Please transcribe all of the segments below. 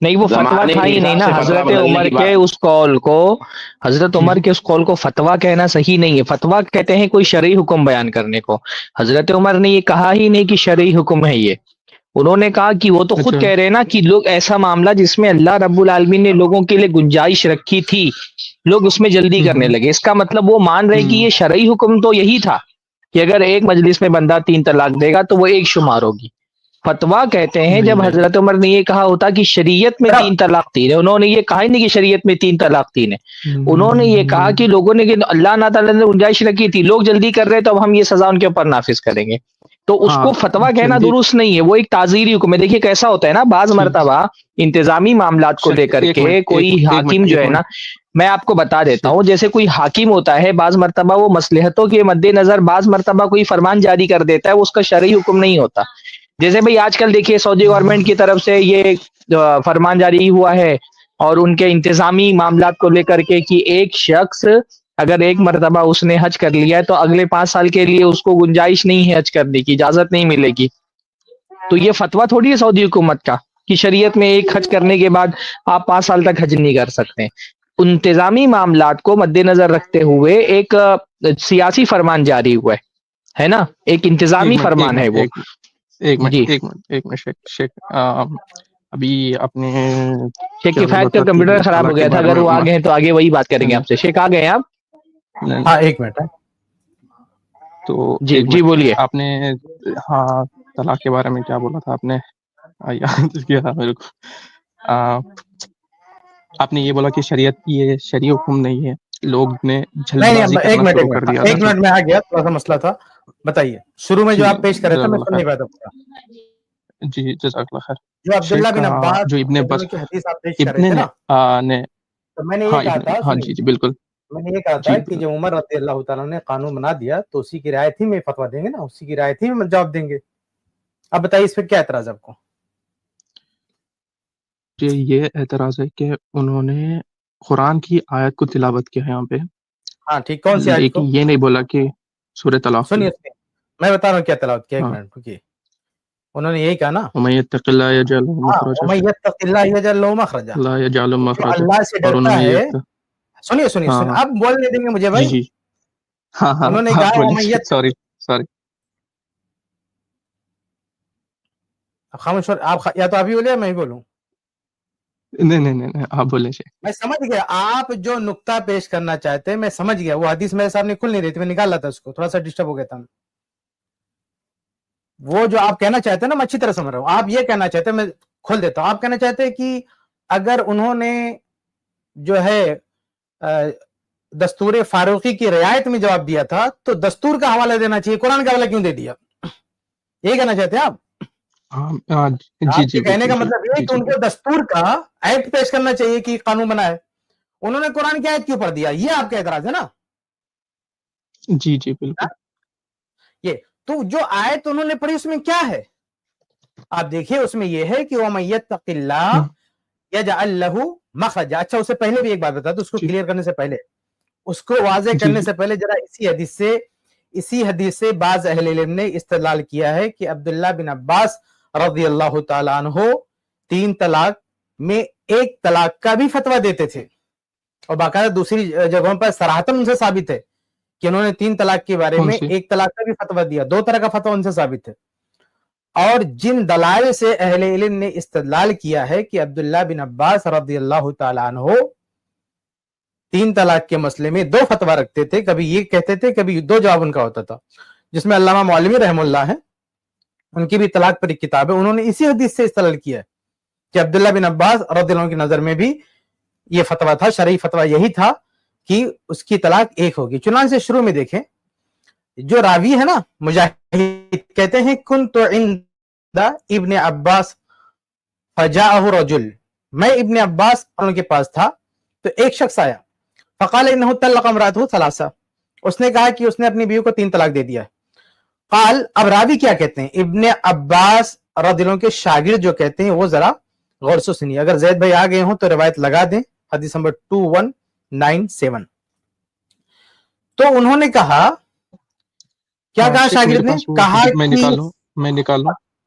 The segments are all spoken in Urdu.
نہیں وہ فتویٰ زمانے تھا کے ہی نہیں حساب نا، سے فتویٰ حضرت بدلنے عمر کی کے بات. اس قول کو، حضرت عمر کے اس قول کو فتویٰ کہنا صحیح نہیں ہے. فتویٰ کہتے ہیں کوئی شرعی حکم بیان کرنے کو. حضرت عمر نے یہ کہا ہی نہیں کہ شرعی حکم ہے یہ. انہوں نے کہا کہ وہ تو خود اچھا کہہ رہے ہیں نا کہ لوگ ایسا معاملہ جس میں اللہ رب العالمین نے لوگوں کے لیے گنجائش رکھی تھی، لوگ اس میں جلدی کرنے لگے. اس کا مطلب وہ مان رہے کہ یہ شرعی حکم تو یہی تھا کہ اگر ایک مجلس میں بندہ 3 طلاق دے گا تو وہ ایک شمار ہوگی. فتویٰ کہتے ہیں نہیں جب نہیں حضرت عمر نے یہ کہا ہوتا کہ شریعت میں 3 طلاق 3 ہے، انہوں نے یہ کہا ہی نہیں کہ شریعت میں 3 طلاق 3 ہے. انہوں نے یہ کہا کہ لوگوں نے کہ اللہ تعالیٰ نے گنجائش رکھی تھی، لوگ جلدی کر رہے تو اب ہم یہ سزا ان کے اوپر نافذ کریں گے. تو اس ہاں کو فتویٰ کہنا جلدی درست نہیں ہے، وہ ایک تعزیری حکم ہے. دیکھیے کیسا ہوتا ہے نا، بعض ٹھیک مرتبہ انتظامی معاملات کو لے کر ایک منٹ کے کوئی حاکم جو ہے نا، میں آپ کو بتا دیتا ہوں، جیسے کوئی حاکم ہوتا ہے بعض مرتبہ وہ مصلحتوں کے مد نظر بعض مرتبہ کوئی فرمان جاری کر دیتا ہے، وہ اس کا شرعی حکم نہیں ہوتا. جیسے بھئی آج کل دیکھیے سعودی گورنمنٹ کی طرف سے یہ فرمان جاری ہوا ہے اور ان کے انتظامی معاملات کو لے کر کے کہ ایک شخص اگر ایک مرتبہ اس نے حج کر لیا ہے تو اگلے 5 سال کے لیے اس کو گنجائش نہیں ہے حج کرنے کی، اجازت نہیں ملے گی. تو یہ فتویٰ تھوڑی ہے سعودی حکومت کا کہ شریعت میں ایک حج کرنے کے بعد آپ 5 سال تک حج نہیں کر سکتے. انتظامی معاملات کو مد نظر رکھتے ہوئے ایک سیاسی فرمان جاری ہوا ہے نا، ایک انتظامی فرمان ہے وہ. ایک جی منٹ شیخ ابھی آپ نے شیخ کیا بولا کفایت کا تھا کہ کمپیوٹر خراب طلاق ہو کے گیا تھا، بارے اگر میں وہ آ گئے ہیں تو آگے وہی بات کریں گے آپ سے. شیخ آ گئے ہیں آپ؟ ہاں ایک منٹ ہے. تو جی ایک جی منٹ بولیے. آپ نے ہاں طلاق کے بارے میں کیا بولا تھا آپ نے؟ یاد کیا تھا میرے کو. آپ نے یہ بولا کہ شریعت یہ شرعی حکم نہیں ہے، لوگ نے جلد نہیں بازی ایک کرنا منٹ شروع کر دیا تھا. ایک منٹ میں آ گیا، تھوڑا سا مسئلہ تھا. بتائیے شروع میں جو جی آپ پیش کر رہے تھے جزاک میں اللہ سن خیر. نہیں پایا تھا پورا. جی جزاک اللہ خیر. جو عبداللہ شیخ بن عباس جو ابن رضی اللہ عباس عنہ کی حدیث آپ پیش کر رہے ابن تھے نے نا، نے تو میں نے یہ ہاں کہا تھا، ہاں سنیے جی بالکل میں نے یہ کہا جی تھا کہ جب عمر رضی اللہ تعالیٰ نے قانون بنا دیا تو اسی کی رعایت ہی میں فتویٰ دیں گے نا، اسی کی رعایت ہی میں جواب دیں گے. اب بتائیے اس پہ کیا اعتراض ہے آپ کو؟ یہ اعتراض ہے کہ انہوں نے قرآن کی آیت کو تلاوت کیا ہے یہاں پہ، ہاں ٹھیک، کون سی آیت لیکن کو؟ یہ نہیں بولا کہ سورہ طلاق کی. سنیے میں بتا رہا ہوں کیا تلاوت کیا. ایک ہاں منٹ رکیے. انہوں نے یہی کہا نا، وَمَن يَتَّقِ اللَّهَ يَجْعَلْ لَهُ وَمَن مَخْرَجًا يَتَّقِ اللَّهَ يَجْعَلْ لَهُ مَخْرَجًا، لا يَجْعَلُ جو مَخْرَجًا. اللہ سے اور انہوں ڈرتا نے ہے. یہ سنیے ہاں اب بولنے دیں گے مجھے جی بھائی. جی ہاں انہوں نے آپ کہا وَمَن بولیے. سوری خاموش آپ یا تو آپ ہی بولے یا میں ہی بولوں؟ نہیں آپ بولیں شیخ. میں سمجھ گیا آپ جو نقطہ پیش کرنا چاہتے ہیں، میں سمجھ گیا. وہ حدیث میرے سامنے کھل نہیں رہی تھی، میں نکال رہا تھا اس کو، تھوڑا سا ڈسٹرب ہو گیا تھا. وہ جو آپ کہنا چاہتے ہیں نا، میں اچھی طرح سمجھ رہا ہوں. آپ یہ کہنا چاہتے ہیں، میں کھول دیتا ہوں. آپ کہنا چاہتے ہیں کہ اگر انہوں نے جو ہے دستور فاروقی کی رعایت میں جواب دیا تھا تو دستور کا حوالہ دینا چاہیے، قرآن کا حوالہ کیوں دے دیا؟ یہ کہنا چاہتے ہیں آپ؟ جی آپ کے کہنے کا مطلب یہ ہے کہ ان کو دستور کا ایکٹ پیش کرنا چاہیے کہ قانون بنا ہے. انہوں نے قرآن کی آیت کیوں پڑھ دیا؟ یہ آپ کا اعتراض ہے نا؟ جی بالکل. یہ تو جو آیت انہوں نے پڑھی اس میں کیا ہے آپ دیکھیے. اس میں یہ ہے کہ وَمَن يَتَّقِ اللَّهَ يَجْعَلْ لَهُ مَخْرَجًا. اچھا اس سے پہلے بھی ایک بات بتا دو، اس کو کلیئر کرنے سے پہلے، اس کو واضح کرنے سے پہلے ذرا اسی حدیث سے بعض اہل علم نے استدلال کیا ہے کہ عبداللہ بن عباس رضی اللہ تعالیٰ عنہ 3 طلاق میں 1 طلاق کا بھی فتویٰ دیتے تھے، اور باقاعدہ دوسری جگہوں پر صراحتاً ان سے ثابت ہے کہ انہوں نے 3 طلاق کے بارے میں 1 طلاق کا بھی فتویٰ دیا. 2 طرح کا فتویٰ ان سے ثابت ہے. اور جن دلائل سے اہل علم نے استدلال کیا ہے کہ عبداللہ بن عباس رضی اللہ تعالیٰ عنہ 3 طلاق کے مسئلے میں 2 فتویٰ رکھتے تھے، کبھی یہ کہتے تھے کبھی 2 جواب ان کا ہوتا تھا، جس میں علامہ معلمی رحم اللہ ہے، ان کی بھی طلاق پر ایک کتاب ہے. انہوں نے اسی حدیث سے استدلال کیا ہے کہ عبداللہ بن عباس رضی اللہ عنہ کی نظر میں بھی یہ فتویٰ تھا، شرعی فتویٰ یہی تھا کہ اس کی طلاق 1 ہوگی. چنانچہ شروع میں دیکھیں جو راوی ہے نا مجاہد، کہتے ہیں کنت عند ابن عباس فجاءہ رجل، میں ابن عباس کے پاس تھا تو ایک شخص آیا، فقال انہ طلق امرأتہ ثلاثہ، اس نے کہا کہ اس نے اپنی بیوی کو 3 طلاق دے دیا. قال، اب راوی کیا کہتے ہیں؟ ابن عباس رضی اللہ عنہ کے شاگرد جو کہتے ہیں وہ ذرا غور سے سنیے. اگر زید بھائی آ گئے ہوں تو روایت لگا دیں، حدیث نمبر 2197. تو انہوں نے کہا، کیا کہا شاگرد نے؟ کہا میں نکال لوں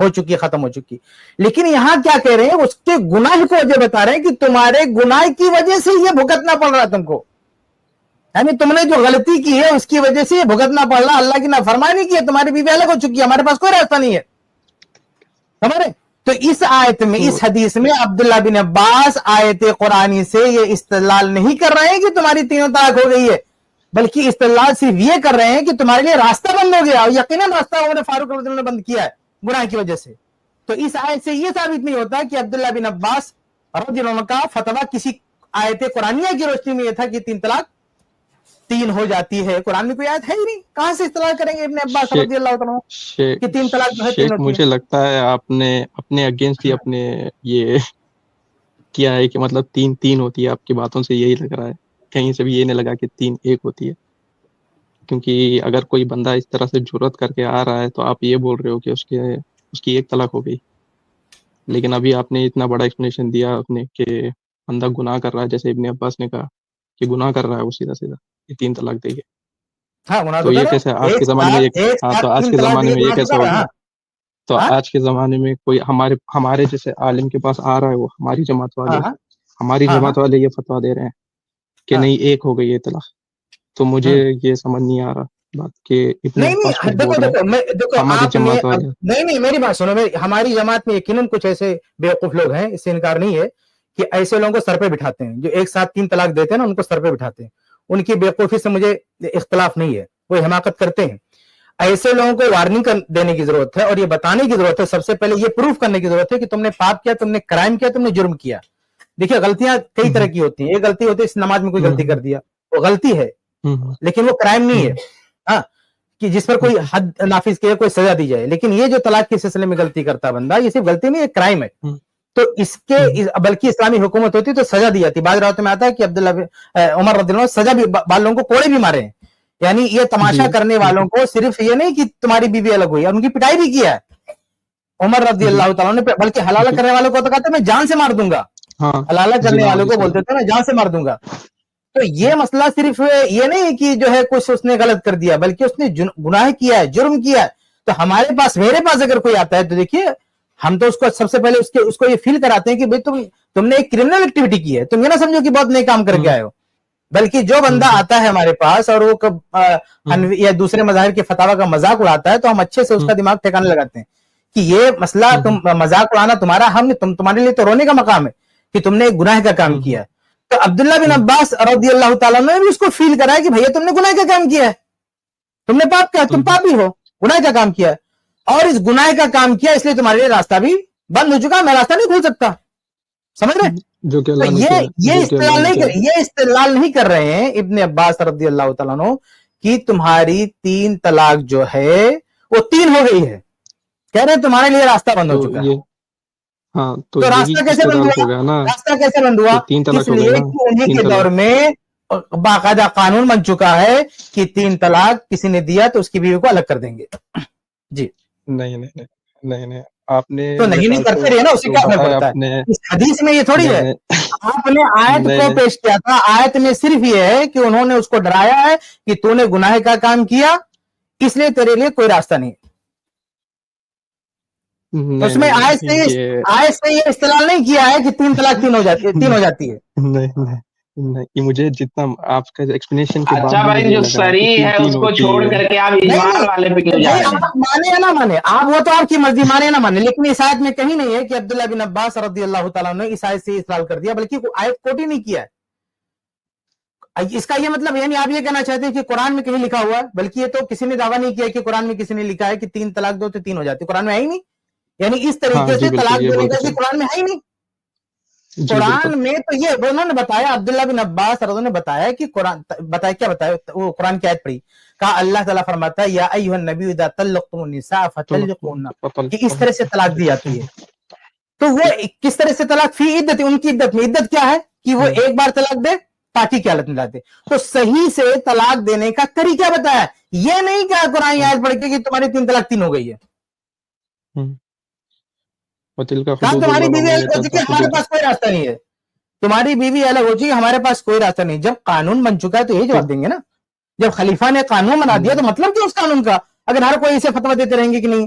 ہو چکی، ختم ہو چکی. لیکن یہاں کیا کہہ رہے ہیں، اس کے گناہ کو وجہ بتا رہے ہیں کہ تمہارے گناہ کی وجہ سے یہ بھگتنا پڑ رہا ہے تم کو، یعنی تم نے جو غلطی کی ہے اس کی وجہ سے یہ بھگتنا پڑ رہا. اللہ کی نافرمانی کی ہے، تمہاری بیوی الگ ہو چکی ہے، ہمارے پاس کوئی راستہ نہیں ہے. سمجھ رہے؟ تو اس آیت میں، اس حدیث میں عبداللہ بن عباس آیت قرآنی سے یہ استدلال نہیں کر رہے ہیں کہ تمہاری تینوں طلاق ہو گئی ہے، بلکہ استدلال صرف یہ کر رہے ہیں کہ تمہارے لیے راستہ بند ہو گیا، اور یقیناً راستہ عمر فاروق رضی اللہ عنہ نے بند کیا ہے گناہ کی وجہ سے. تو اس آیت سے یہ ثابت نہیں ہوتا کہ عبداللہ بن عباس رضی اللہ عنہ کا فتویٰ کسی آیت قرآنیہ کی روشنی میں یہ تھا کہ 3 طلاق 3 ہو جاتی ہے. قرآن میں کوئی آیت ہے ہی نہیں، کہاں سے استدلال کریں گے ابن عباس رضی اللہ عنہ کہ 3 طلاق جو ہے 3 شیخ ہوتی مجھے ہے. لگتا ہے آپ نے اپنے اگینسٹ ہی اپنے یہ کیا ہے کہ مطلب 3 ہوتی ہے. آپ کی باتوں سے یہی لگ رہا ہے، کہیں سے بھی یہ نہیں لگا کہ 3 1 ہوتی ہے. کیونکہ اگر کوئی بندہ اس طرح سے جرات کر کے آ رہا ہے تو آپ یہ بول رہے ہو کہ اس کی 1 طلاق ہو گئی. لیکن ابھی آپ نے اتنا بڑا ایکسپلینیشن دیا اپنے کہ بندہ گناہ کر رہا ہے، جیسے ابن عباس نے کہا کہ گناہ کر رہا ہے وہ سیدھا یہ 3 طلاق دے گے. ہاں گناہ تو تو یہ کر کیسے رہا آج ہے، کے زمانے میں تو آج 3 کے طلاق زمانے دیے میں یہ گناہ تو کیسے کر ہو رہا گیا؟ ہے. تو ہاں آج کے زمانے میں کوئی ہمارے جیسے عالم کے پاس آ رہا ہے، وہ ہماری جماعت والے ہاں ہماری ہاں جماعت والے یہ فتویٰ دے رہے ہیں کہ ہاں. نہیں 1 ہو گئی ہے طلاق. تو مجھے یہ سمجھ نہیں آ رہا بات کہ ابن نہیں عباس کچھ بول دیکھو رہے ہیں دیکھو ہماری آپ نے جماعت والے. نہیں میری بات سنو، ہماری جماعت میں یقیناً کچھ ایسے بیوقوف لوگ ہیں، اس سے انکار نہیں ہے، کہ ایسے لوگوں کو سر پہ بٹھاتے ہیں جو ایک ساتھ 3 طلاق دیتے ہیں نا، ان کو سر پہ بٹھاتے ہیں. ان کی بیوقوفی سے مجھے اختلاف نہیں ہے، وہ حماقت کرتے ہیں. ایسے لوگوں کو وارننگ دینے کی ضرورت ہے، اور یہ بتانے کی ضرورت ہے، سب سے پہلے یہ پروف کرنے کی ضرورت ہے کہ تم نے پاپ کیا، تم نے کرائم کیا، تم نے جرم کیا. دیکھیے غلطیاں کئی طرح کی ہوتی ہیں. ایک غلطی ہوتی ہے اس نماز میں کوئی غلطی کر دیا، وہ غلطی ہے لیکن وہ کرائم نہیں ہے، ہاں، کہ جس پر کوئی حد نافذ کیا، کوئی سزا دی جائے. لیکن یہ جو طلاق کے سلسلے میں غلطی کرتا ہے بندہ، یہ صرف غلطی نہیں، ایک کرائم ہے. تو اس کے بلکہ اسلامی حکومت ہوتی تو سزا دی جاتی. بعض روایتوں میں آتا ہے کہ عمر رضی اللہ عنہ سزا بھی، بعض لوگوں کو کوڑے بھی مارے ہیں. یعنی یہ تماشا کرنے والوں کو صرف یہ نہیں کہ تمہاری بیوی الگ ہوئی، اور ان کی پٹائی بھی کیا ہے عمر رضی اللہ تعالیٰ نے. بلکہ حلالہ کرنے والوں کو تو کہتے ہیں میں جان سے مار دوں گا، حلالہ کرنے والوں کو بولتے تھے میں جان سے مار دوں گا. تو یہ مسئلہ صرف یہ نہیں کہ جو ہے کچھ اس نے غلط کر دیا، بلکہ اس نے گناہ کیا ہے، جرم کیا ہے. تو ہمارے پاس، میرے پاس اگر کوئی آتا ہے تو دیکھیے ہم تو اس کو سب سے پہلے اس کو یہ فیل کراتے ہیں کہ بھئی تم نے ایک کرمنل ایکٹیویٹی کی ہے، تم یہ نہ سمجھو کہ بہت نیک کام کر کے آئے ہو. بلکہ جو بندہ آتا ہے ہمارے پاس اور وہ یا دوسرے مذاہب کے فتاوی کا مذاق اڑاتا ہے، تو ہم اچھے سے اس کا دماغ ٹھکانے لگاتے ہیں کہ یہ مسئلہ تم مذاق اڑانا تمہارا، تمہارے لیے تو رونے کا مقام ہے کہ تم نے ایک گناہ کا کام کیا ہے. تو عبداللہ بن عباس رضی اللہ تعالیٰ نے بھی اس کو فیل کرایا کہ بھیا تم نے گناہ کا کام کیا ہے، تم نے پاپ کیا، تم پاپی ہو، گناہ کا کام کیا ہے، اور اس گناہ کا کام کیا اس لیے تمہارے لیے راستہ بھی بند ہو چکا، میں راستہ نہیں کھول سکتا. سمجھ رہے؟ جو کہ تو اللہ نے کیا ہے، یہ استدلال نہیں کر رہے ہیں ابن عباس رضی اللہ تعالیٰ عنہ کہ تمہاری 3 طلاق جو ہے وہ 3 ہو گئی ہے، کہہ رہے ہیں تمہارے لیے راستہ بند ہو چکا ہے. ہاں تو راستہ کیسے بند ہوا؟ ہو گیا نا، راستہ کیسے بند ہوا؟ تو 3 طلاق اس ہو گئی لیے نا، کہ انہیں 3 کے طلاق. دور میں باقاعدہ قانون بن چکا ہے کہ 3 طلاق کسی نے دیا تو اس کی بیوی کو الگ کر دیں گے. جی نہیں آپ نے تو نہیں کرتے رہے نا، اسی کا فرق پڑتا ہے. اس حدیث میں یہ تھوڑی ہے، آپ نے آیت کو پیش کیا تھا، آیت میں صرف یہ ہے کہ انہوں نے اس کو ڈرایا ہے کہ تو نے گناہ کا کام کیا، اس لیے تیرے لیے کوئی راستہ نہیں. اس میں آیت سے یہ استدلال نہیں کیا ہے کہ 3 طلاق 3 ہو جاتی ہے. نہیں مجھے جتنا آپ کا ایکسپلینیشن کے بعد اچھا بھائی جو صریح ہے اس کو چھوڑ کر کے آپ اجمال والے پہ کیوں جا رہے ہیں؟ آپ مانے یا نہ مانے، آپ وہ تو آپ کی مرضی، مانے یا نہ مانے، لیکن اس آیت میں کہیں نہیں ہے کہ عبداللہ بن عباس رضی اللہ تعالیٰ نے اس آیت سے استدلال کر دیا، بلکہ آیت کوٹ ہی نہیں کیا ہے. اس کا یہ مطلب یعنی آپ یہ کہنا چاہتے ہیں کہ قرآن میں کہیں لکھا ہوا ہے، بلکہ یہ تو کسی نے دعویٰ نہیں کیا کہ قرآن میں کسی نے لکھا ہے کہ 3 طلاق دو تو 3 ہو جاتی، قرآن میں ہے ہی نہیں. یعنی اس طریقے سے طلاق دینے کا کہ قرآن میں ہے ہی نہیں. قرآن میں تو یہ انہوں نے بتایا، عبداللہ بن عباس رضی اللہ عنہ نے بتایا کہ قرآن بتایا کیا بتایا، وہ قرآن کی آیت پڑھی، کہا اللہ تعالیٰ فرماتا ہے یا ایھا النبی اذا طلقتم النساء فطلقوهن، کہ اس طرح سے طلاق دی جاتی ہے. تو وہ کس طرح سے طلاق فی عدت، ان کی عدت میں، عدت کیا ہے کہ وہ ایک بار طلاق دے تاکہ کیا حالت میں لاتے. تو صحیح سے طلاق دینے کا طریقہ بتایا، یہ نہیں کہا قرآن آیت پڑھ کے کہ تمہاری 3 طلاق 3 ہو گئی ہے. تمہاری بیوی الگ ہو چکی ہے، ہمارے پاس کوئی راستہ نہیں ہے، تمہاری بیوی الگ ہو چکی، ہمارے پاس کوئی راستہ نہیں. جب قانون بن چکا ہے تو یہی جواب دیں گے نا. جب خلیفہ نے قانون بنا دیا تو مطلب کیا اس قانون کا؟ اگر ہر کوئی اسے فتویٰ دیتے رہیں گے کہ نہیں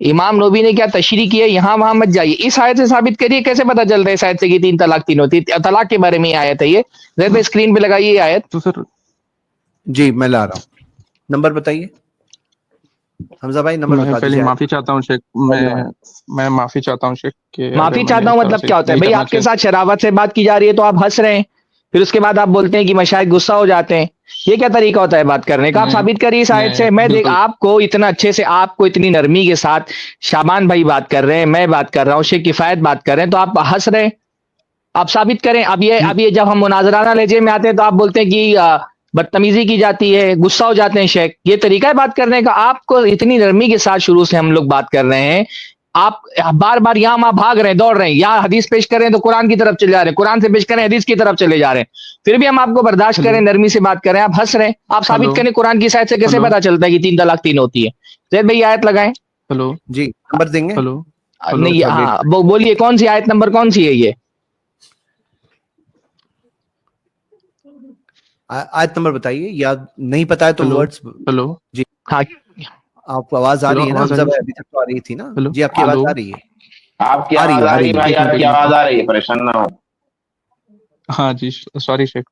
امام نووی نے کیا تشریح کی ہے، یہاں وہاں مت جائیے، اس آیت سے ثابت کریے، کیسے پتا چلتا ہے اس آیت سے کہ 3 طلاق 3 ہوتی ہے؟ طلاق کے بارے میں یہ آیت ہے، یہ زید بھائی اسکرین پہ لگائیے یہ آیت. تو سر جی میں لا رہا ہوں، نمبر بتائیے حمزہ بھائی، نمبر میں بتا پہلے دیجیے. معافی چاہتا ہوں شیخ، میں معافی چاہتا ہوں شیخ کہ اگر معافی میں چاہتا نے ہوں اس طرح مطلب سے کیا ہوتا ہے نہیں بھائی؟ کرنا آپ کے چاہیے. ساتھ شرافت سے بات کی جا رہی ہے تو آپ ہنس رہے ہیں، پھر اس کے بعد آپ بولتے ہیں کہ مشائخ غصہ ہو جاتے ہیں، یہ کیا طریقہ ہوتا ہے بات کرنے کا؟ آپ میں ثابت کریے اس آیت سے. میں دیکھ بالکل آپ کو اتنا اچھے سے، آپ کو اتنی نرمی کے ساتھ شابان بھائی بات کر رہے ہیں، میں بات کر رہا ہوں، شیخ کفایت بات کر رہے ہیں، تو آپ ہنس رہے ہیں. آپ ثابت کریں. اب یہ جب ہم مناظرانہ لہجے میں آتے ہیں تو آپ بولتے ہیں کہ بدتمیزی کی جاتی ہے، غصہ ہو جاتے ہیں شیخ. یہ طریقہ ہے بات کرنے کا؟ آپ کو اتنی نرمی کے ساتھ شروع سے ہم لوگ بات کر رہے ہیں، آپ بار بار یہاں وہاں بھاگ رہے ہیں، دوڑ رہے ہیں، یا حدیث پیش کر رہے ہیں تو قرآن کی طرف چلے جا رہے ہیں، قرآن سے پیش کر رہے ہیں حدیث کی طرف چلے جا رہے ہیں، پھر بھی ہم آپ کو برداشت کریں، نرمی سے بات کریں، آپ ہنس رہے ہیں. آپ ہلو ثابت کریں قرآن کی سائد سے کیسے ہلو پتا چلتا ہے کہ 3 طلاق 3 ہوتی ہے؟ زید بھائی آیت لگائیں. ہلو جی نمبر دیں گے. ہلو ہلو نہیں، تھوڑا ویٹ ہاں بولیے کون سی آیت نمبر کون سی ہے یہ؟ آیت نمبر بتائیے، یاد نہیں پتا ہے تو ہلو ورڈز. ہلو جی ہاں آپ کو آواز آ ہلو رہی ہے نا آواز آ حمزہ رہی بھائی؟ ہے؟ ابھی تک تو آ رہی تھی نا ہلو جی، آپ کی ہلو آواز آ رہی ہے. آپ کی آ رہی آواز ہے آ آ رہی رہی ہے ہے. بھائی، ایک منٹ آپ ایک کی منٹ آواز آ رہی ہے، پریشان نہ ہو. ہاں جی سوری شیخ.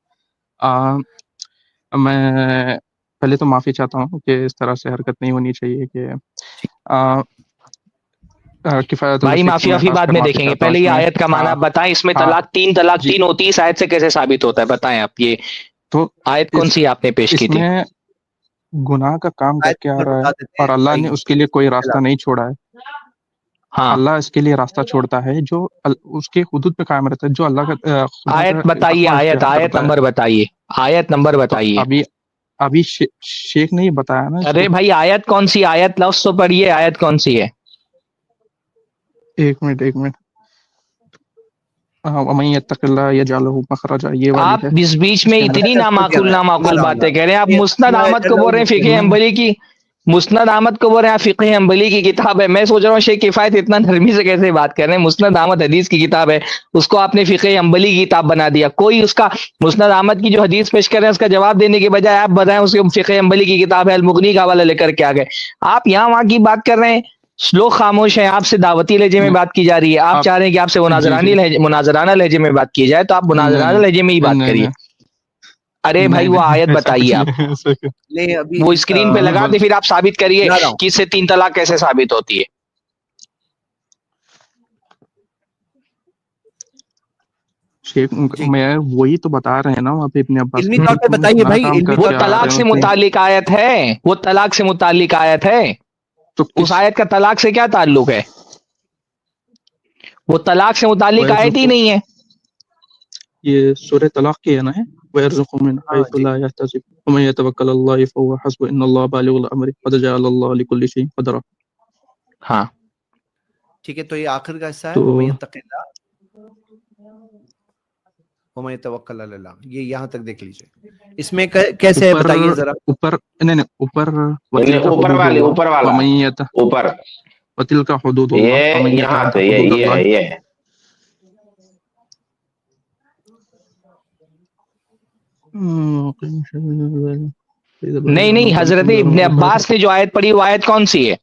میں پہلے تو معافی چاہتا ہوں کہ اس طرح سے حرکت نہیں ہونی چاہیے کہ کفایت اللہ بھائی شیخ کو معافی میں وافی خاص بعد کر میں معافی دیکھیں گے، چاہتا ہوں پہلے اس یہ میں. آیت کا معنی آپ بتائیں. اس میں ہاں طلاق جی، 3 ہوتی ہے، اس آیت سے کیسے ثابت ہوتا ہے؟ بتائیں آپ. یہ تو آیت کون سی آپ نے پیش کی اس تھی؟ میں گناہ کا کام کر آیت کے آ نمبر رہا ہے بتا دیتے اور ہیں اللہ بھائی. نے اس کے لیے کوئی راستہ نہیں چھوڑا ہے. ہاں، اللہ اس کے لیے راستہ چھوڑتا ہے جو اس کے حدود پہ قائم رہتا ہے، جو اللہ کا خدا کا آیت بتائیے، تقوی آیت اختیار آیت کرتا ہے. نمبر بتائیے، آیت نمبر تو بتائیے. ابھی شیخ نے یہ بتایا نا اس ارے کو. بھائی آیت کون سی؟ آیت لفظ تو پڑھیے، آیت کون سی ہے؟ ایک منٹ. وَمَن يَتَّقِ اللَّهَ يَجْعَلْ لَهُ مَخْرَجًا، یہ والی آپ ہے. بیچ بیچ اس میں کے اندر اتنی نامعقول باتیں کہہ رہے ہیں. آپ مسند احمد کو بول رہے ہیں فقہ حنبلی کی، مسند احمد کو بول رہے ہیں فقہ حنبلی کی کتاب ہے. میں سوچ رہا ہوں شیخ کفایت اتنا نرمی سے کیسے بات کر رہے ہیں؟ مسند احمد حدیث کی کتاب ہے، اس کو آپ نے فقہ حنبلی کی کتاب بنا دیا. کوئی اس کا مسند احمد کی جو حدیث پیش کر رہے ہیں اس کا جواب دینے کے بجائے آپ بتائیں اس کے فقہ حنبلی کی کتاب ہے المغنی کا حوالہ لے کر کے آ گئے. آپ یہاں وہاں کی بات کر رہے ہیں، لوگ خاموش ہیں، آپ سے دعوتی لہجے میں بات کی جا رہی ہے. آپ چاہ رہے ہیں کہ آپ سے جی مناظرانہ لہجے میں بات کی جائے، تو آپ مناظرانہ لہجے میں ہی بات کریے. ارے بھائی وہ آیت ایسا کچھ بتائیے آپ، نہیں. نہیں ابھی وہ اسکرین پہ لگا دے، پھر آپ ثابت کریے لا رہا ہوں. کہ اس سے 3 طلاق کیسے ثابت ہوتی ہے. شیخ جی میں وہی تو بتا رہے ہیں نا وہاں پہ ابن عباس علمی میں طور کہ پہ تم بتائیے گناہ بھائی، کام علمی کر وہ طور کے پہ آ رہے طلاق ہو سے تم. متعلق آیت ہے، وہ طلاق سے متعلق آیت ہے. تو اس کس آیت کا طلاق سے کیا تعلق ہے؟ وہ طلاق سے متعلق آیت ہی وَيَرْزُقُ، نہیں ہے. یہ سورہ طلاق کی ہے نا، ہے وَيَرْزُقُ مِنْ ہاں حَيْثُ جی لَا يَحْتَسِبُ وَمَن يَتَوَكَّلْ عَلَى اللَّهِ فَهُوَ حَسْبُهُ إِنَّ اللَّهَ بَالِغُ أَمْرِهِ قَدْ جَعَلَ اللَّهُ لِكُلِّ شَيْءٍ قَدْرًا. ہاں ٹھیک ہے. تو یہ آخر کا حصہ ہے، تو وَمَن يَتَّقِ اللَّهَ وَمَن يَتَوَكَّلْ عَلَى اللَّهِ، یہ یہاں تک دیکھ لیجئے. اس میں کیسے ہے بتائیے ذرا. اوپر نہیں اوپر نہیں، وَتِلْكَ اوپر حُدُودُ والے، اوپر اللَّهِ والا، وَمَن اوپر وَتِلْكَ حُدُودُ اللَّهِ یہ وَمَن یہاں يَتَعَدَّ سے، حُدُودَ یہ اللَّهِ. ہے، یہ ہے. نہیں، حضرت ابن عباس نے جو آیت پڑھی وہ آیت کون سی ہے؟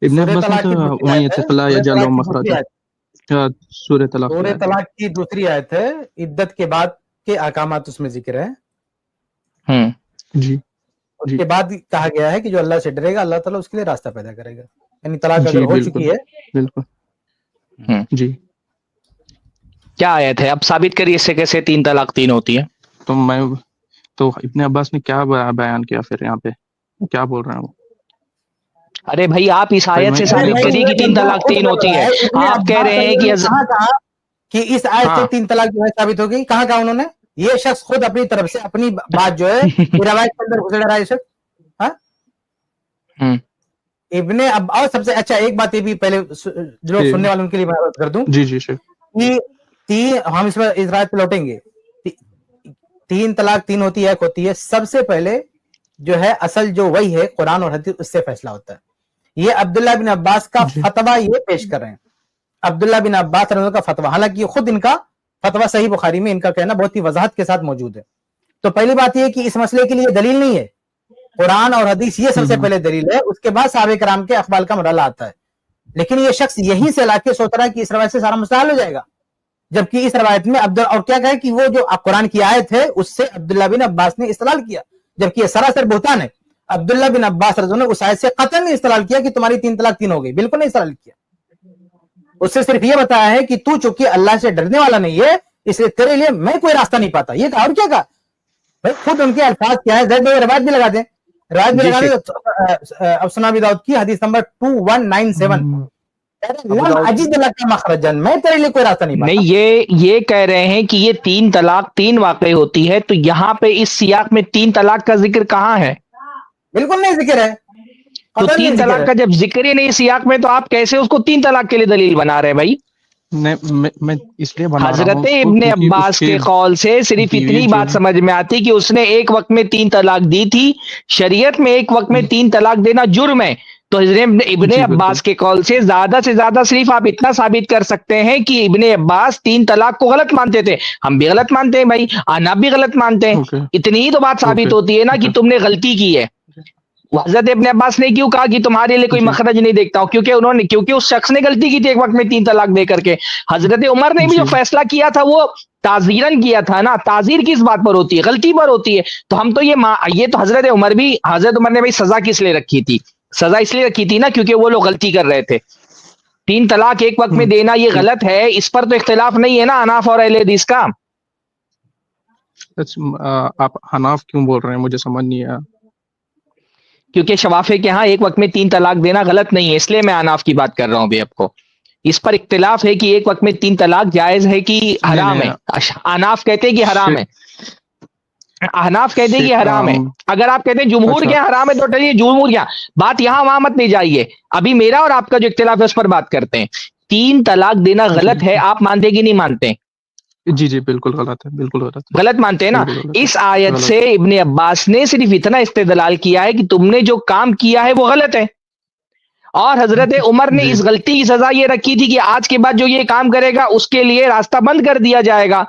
ابن سورہ عباس نے طلاق تو کی دوسری وَمَن آیت ہے، يَتَّقِ اللَّهَ سورہ يَجْعَلْ طلاق لَهُ کی دوسری مَخْرَجًا. آیت، سورہ طلاق کی سورہ آیت ہے. طلاق کی دوسری آیت ہے. عدت کے بعد کے احکامات اس میں ذکر ہے. ہوں جی اس جی کے بعد کہا گیا ہے کہ جو اللہ سے ڈرے گا اللہ تعالیٰ اس کے لیے راستہ پیدا کرے گا. یعنی طلاق اگر جی ہو بالکل چکی ہے. بالکل. ہوں جی کیا آیت ہے؟ اب ثابت کریے اس سے کیسے 3 طلاق 3 ہوتی ہے. تو ابن عباس نے کیا بیان کیا پھر یہاں پہ کیا بول رہے ہیں وہ؟ ارے بھائی آپ اس بھائی آیت میں سے ابن ثابت بھائی کریے عباس کہ یہ 3 بندہ طلاق خود 3 بول ہوتی رہا ہے. ہے. ابن آپ کہہ عباس رہے ہیں کہ کہاں کہا کہ اس آیت سے ہاں 3 طلاق جو ہے ثابت ہو گئی؟ کہاں کہا انہوں نے؟ یہ شخص خود اپنی طرف سے اپنی بات جو ہے روایت کے اندر گزر رہا ہے. شخص ہاں ہوں ابن عباس. سب سے اچھا ایک بات یہ بھی پہلے جو لوگ سننے والوں کے لیے میں عرض کر دوں جی جی شیخ. کہ ہم اس رات پہ لوٹیں گے. 3 طلاق 3 ہوتی ہے، ایک ہوتی ہے. سب سے پہلے جو ہے اصل جو وہی ہے قرآن اور حدیث، اس سے فیصلہ ہوتا ہے. یہ عبداللہ بن عباس کا جی فتویٰ یہ پیش کر رہے ہیں. عبداللہ بن عباس رضی اللہ عنہ کا فتویٰ، حالانکہ یہ خود ان کا فتویٰ صحیح بخاری میں ان کا کہنا بہت ہی وضاحت کے ساتھ موجود ہے. تو پہلی بات یہ کہ اس مسئلے کے لیے دلیل نہیں ہے. قرآن اور حدیث یہ سب سے پہلے دلیل ہے، اس کے بعد صحابہ کرام کے اقوال کا مرحلہ آتا ہے. لیکن یہ شخص یہیں سے لا کے سوچ رہا ہے کہ اس روایت سے سارا مسئلہ حل ہو جائے گا، جبکہ اس روایت میں اور کیا کہا کہ وہ جو قرآن کی آیت ہے اس سے عبداللہ بن عباس نے استدلال کیا، جبکہ یہ سراسر بہتان ہے. عبداللہ بن عباس رضی اللہ عنہ اس آیت سے قطعاً نہیں استدلال کیا کہ تمہاری 3 طلاق 3 ہو گئی، بالکل نہیں استدلال کیا. اس سے صرف یہ بتایا ہے کہ تو چونکہ اللہ سے ڈرنے والا نہیں ہے اس لیے تیرے لیے میں کوئی راستہ نہیں پاتا، یہ کہا. اور کیا کہا بھائی، خود ان کے الفاظ کیا ہے، زید بھائی روایت بھی لگا دیں، روایت بھی لگا دیں. اب سنن ابی داؤد کی حدیث نمبر 2197، لم اجد لک مخرجا، میں تیرے لیے کوئی راستہ نہیں پاتا. نہیں، یہ کہہ رہے ہیں کہ یہ 3 طلاق 3 واقع ہوتی ہے، تو یہاں پہ اس سیاق میں 3 طلاق کا ذکر کہاں ہے؟ بالکل نہیں ذکر ہے. تو 3 طلاق کا جب ذکر ہی نہیں سیاق میں، تو آپ کیسے اس کو 3 طلاق کے لیے دلیل بنا رہے ہیں بھائی؟ میں اس لیے بنا رہا ہوں حضرت ابن عباس کے قول سے صرف اتنی بات سمجھ میں آتی کہ اس نے ایک وقت میں 3 طلاق دی تھی. شریعت میں ایک وقت میں 3 طلاق دینا جرم ہے. تو حضرت ابن عباس کے قول سے زیادہ صرف آپ اتنا ثابت کر سکتے ہیں کہ ابن عباس 3 طلاق کو غلط مانتے تھے. ہم بھی غلط مانتے ہیں بھائی، آپ بھی غلط مانتے ہیں. اتنی ہی تو بات ثابت ہوتی ہے نا کہ تم نے غلطی کی ہے. حضرت ابن عباس نے کیوں کہا کہ تمہارے لیے کوئی مخرج نہیں دیکھتا ہوں؟ کیونکہ اس شخص نے غلطی کی تھی ایک وقت میں 3 طلاق دے کر کے. حضرت عمر نے بھی جو فیصلہ کیا تھا وہ تعزیرن کیا تھا نا. تعزیر کس بات پر ہوتی ہے؟ غلطی پر ہوتی ہے. تو ہم تو یہ تو حضرت عمر نے بھی سزا کس لیے رکھی تھی؟ سزا اس لیے رکھی تھی نا کیونکہ وہ لوگ غلطی کر رہے تھے. 3 طلاق ایک وقت میں دینا یہ غلط ہے، اس پر تو اختلاف نہیں ہے نا حناف اور اہل حدیث کا. آپ حناف کیوں بول رہے ہیں؟ مجھے سمجھ نہیں آیا. کیونکہ شوافے کے ہاں ایک وقت میں 3 طلاق دینا غلط نہیں ہے، اس لیے میں حناف کی بات کر رہا ہوں. بھی آپ کو اس پر اختلاف ہے کہ ایک وقت میں 3 طلاق جائز ہے کہ حرام ہے. حناف کہتے ہیں کہ حرام ہے، حناف کہتے ہیں کہ حرام ہے. اگر آپ کہتے ہیں جمہور کیا حرام ہے تو چلیے جمہور کیا، بات یہاں وہاں مت نہیں جائیے. ابھی میرا اور آپ کا جو اختلاف ہے اس پر بات کرتے ہیں. 3 طلاق دینا غلط ہے، آپ مانتے کہ نہیں مانتے؟ جی بالکل غلط ہے، بالکل غلط مانتے ہیں نا. اس آیت سے ابن عباس نے صرف اتنا استدلال کیا ہے کہ تم نے جو کام کیا ہے وہ غلط ہے، اور حضرت عمر نے اس غلطی کی سزا یہ رکھی تھی کہ آج کے بعد جو یہ کام کرے گا اس کے لیے راستہ بند کر دیا جائے گا.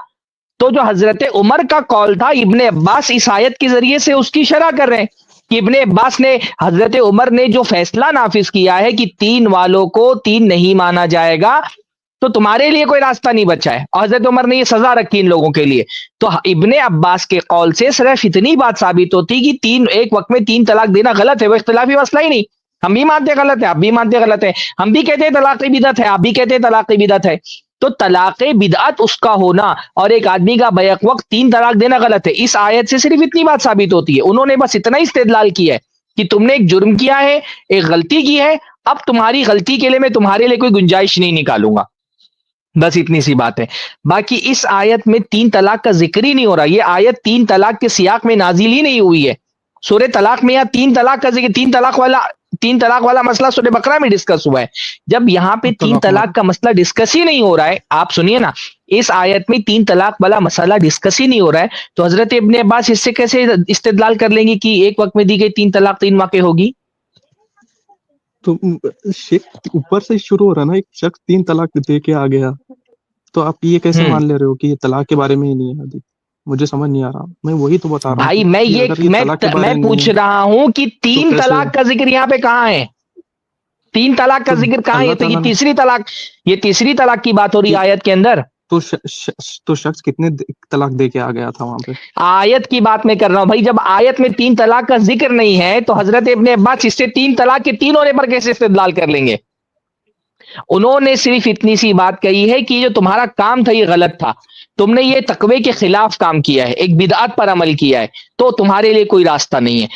تو جو حضرت عمر کا قول تھا، ابن عباس اس آیت کے ذریعے سے اس کی شرح کر رہے ہیں کہ ابن عباس نے، حضرت عمر نے جو فیصلہ نافذ کیا ہے کہ 3 والوں کو 3 نہیں مانا جائے گا، تو تمہارے لیے کوئی راستہ نہیں بچا ہے، اور حضرت عمر نے یہ سزا رکھی ان لوگوں کے لیے. تو ابن عباس کے قول سے صرف اتنی بات ثابت ہوتی کہ ایک وقت میں 3 طلاق دینا غلط ہے. وہ اختلافی مسئلہ ہی نہیں. ہم بھی مانتے غلط ہے، آپ بھی مانتے غلط ہے. ہم بھی کہتے ہیں طلاق بدعت ہے، آپ بھی کہتے ہیں طلاق بدعت ہے. تو طلاق بدعت اس کا ہونا اور ایک آدمی کا بیک وقت 3 طلاق دینا غلط ہے. اس آیت سے صرف اتنی بات ثابت ہوتی ہے. انہوں نے بس اتنا ہی استدلال کیا ہے کہ تم نے ایک جرم کیا ہے، ایک غلطی کی ہے، اب تمہاری غلطی کے لیے میں تمہارے لیے کوئی گنجائش نہیں نکالوں گا. بس اتنی سی بات ہے. باقی اس آیت میں 3 طلاق کا ذکر ہی نہیں ہو رہا. یہ آیت 3 طلاق کے سیاق میں نازل ہی نہیں ہوئی ہے. سورہ طلاق میں یہاں 3 طلاق کا ذکر، 3 طلاق والا مسئلہ سورہ بقرہ میں ڈسکس ہوا ہے. جب یہاں پہ 3 طلاق کا مسئلہ ڈسکس ہی نہیں ہو رہا ہے، آپ سنیے نا، اس آیت میں 3 طلاق والا مسئلہ ڈسکس ہی نہیں ہو رہا ہے، تو حضرت ابن عباس اس سے کیسے استدلال کر لیں گے کہ ایک وقت میں دی گئی 3 طلاق 3 واقع ہوگی؟ تو اوپر سے شروع ہو رہا ہے نا، ایک شخص 3 طلاق دے کے آ گیا، تو آپ یہ کیسے مان لے رہے ہو کہ یہ طلاق کے بارے میں ہی نہیں ہے حدیث؟ مجھے سمجھ نہیں آ رہا. میں وہی تو بتا رہا ہوں بھائی. میں پوچھ رہا ہوں کہ 3 طلاق کا ذکر یہاں پہ کہاں ہے؟ 3 طلاق کا ذکر کہاں ہے؟ تو یہ تیسری طلاق کی بات ہو رہی ہے آیت کے اندر. تو شخص کتنے طلاق دے کے آ گیا تھا وہاں پہ؟ آیت کی بات میں کر رہا ہوں بھائی. جب آیت میں 3 طلاق کا ذکر نہیں ہے تو حضرت ابن عباس اس سے 3 طلاق کے 3 ہونے پر کیسے استدلال کر لیں گے؟ انہوں نے صرف اتنی سی بات کہی ہے کہ جو تمہارا کام تھا یہ غلط تھا، تم نے یہ تقوی کے خلاف کام کیا ہے، ایک بدعت پر عمل کیا ہے، تو تمہارے لیے کوئی راستہ نہیں ہے.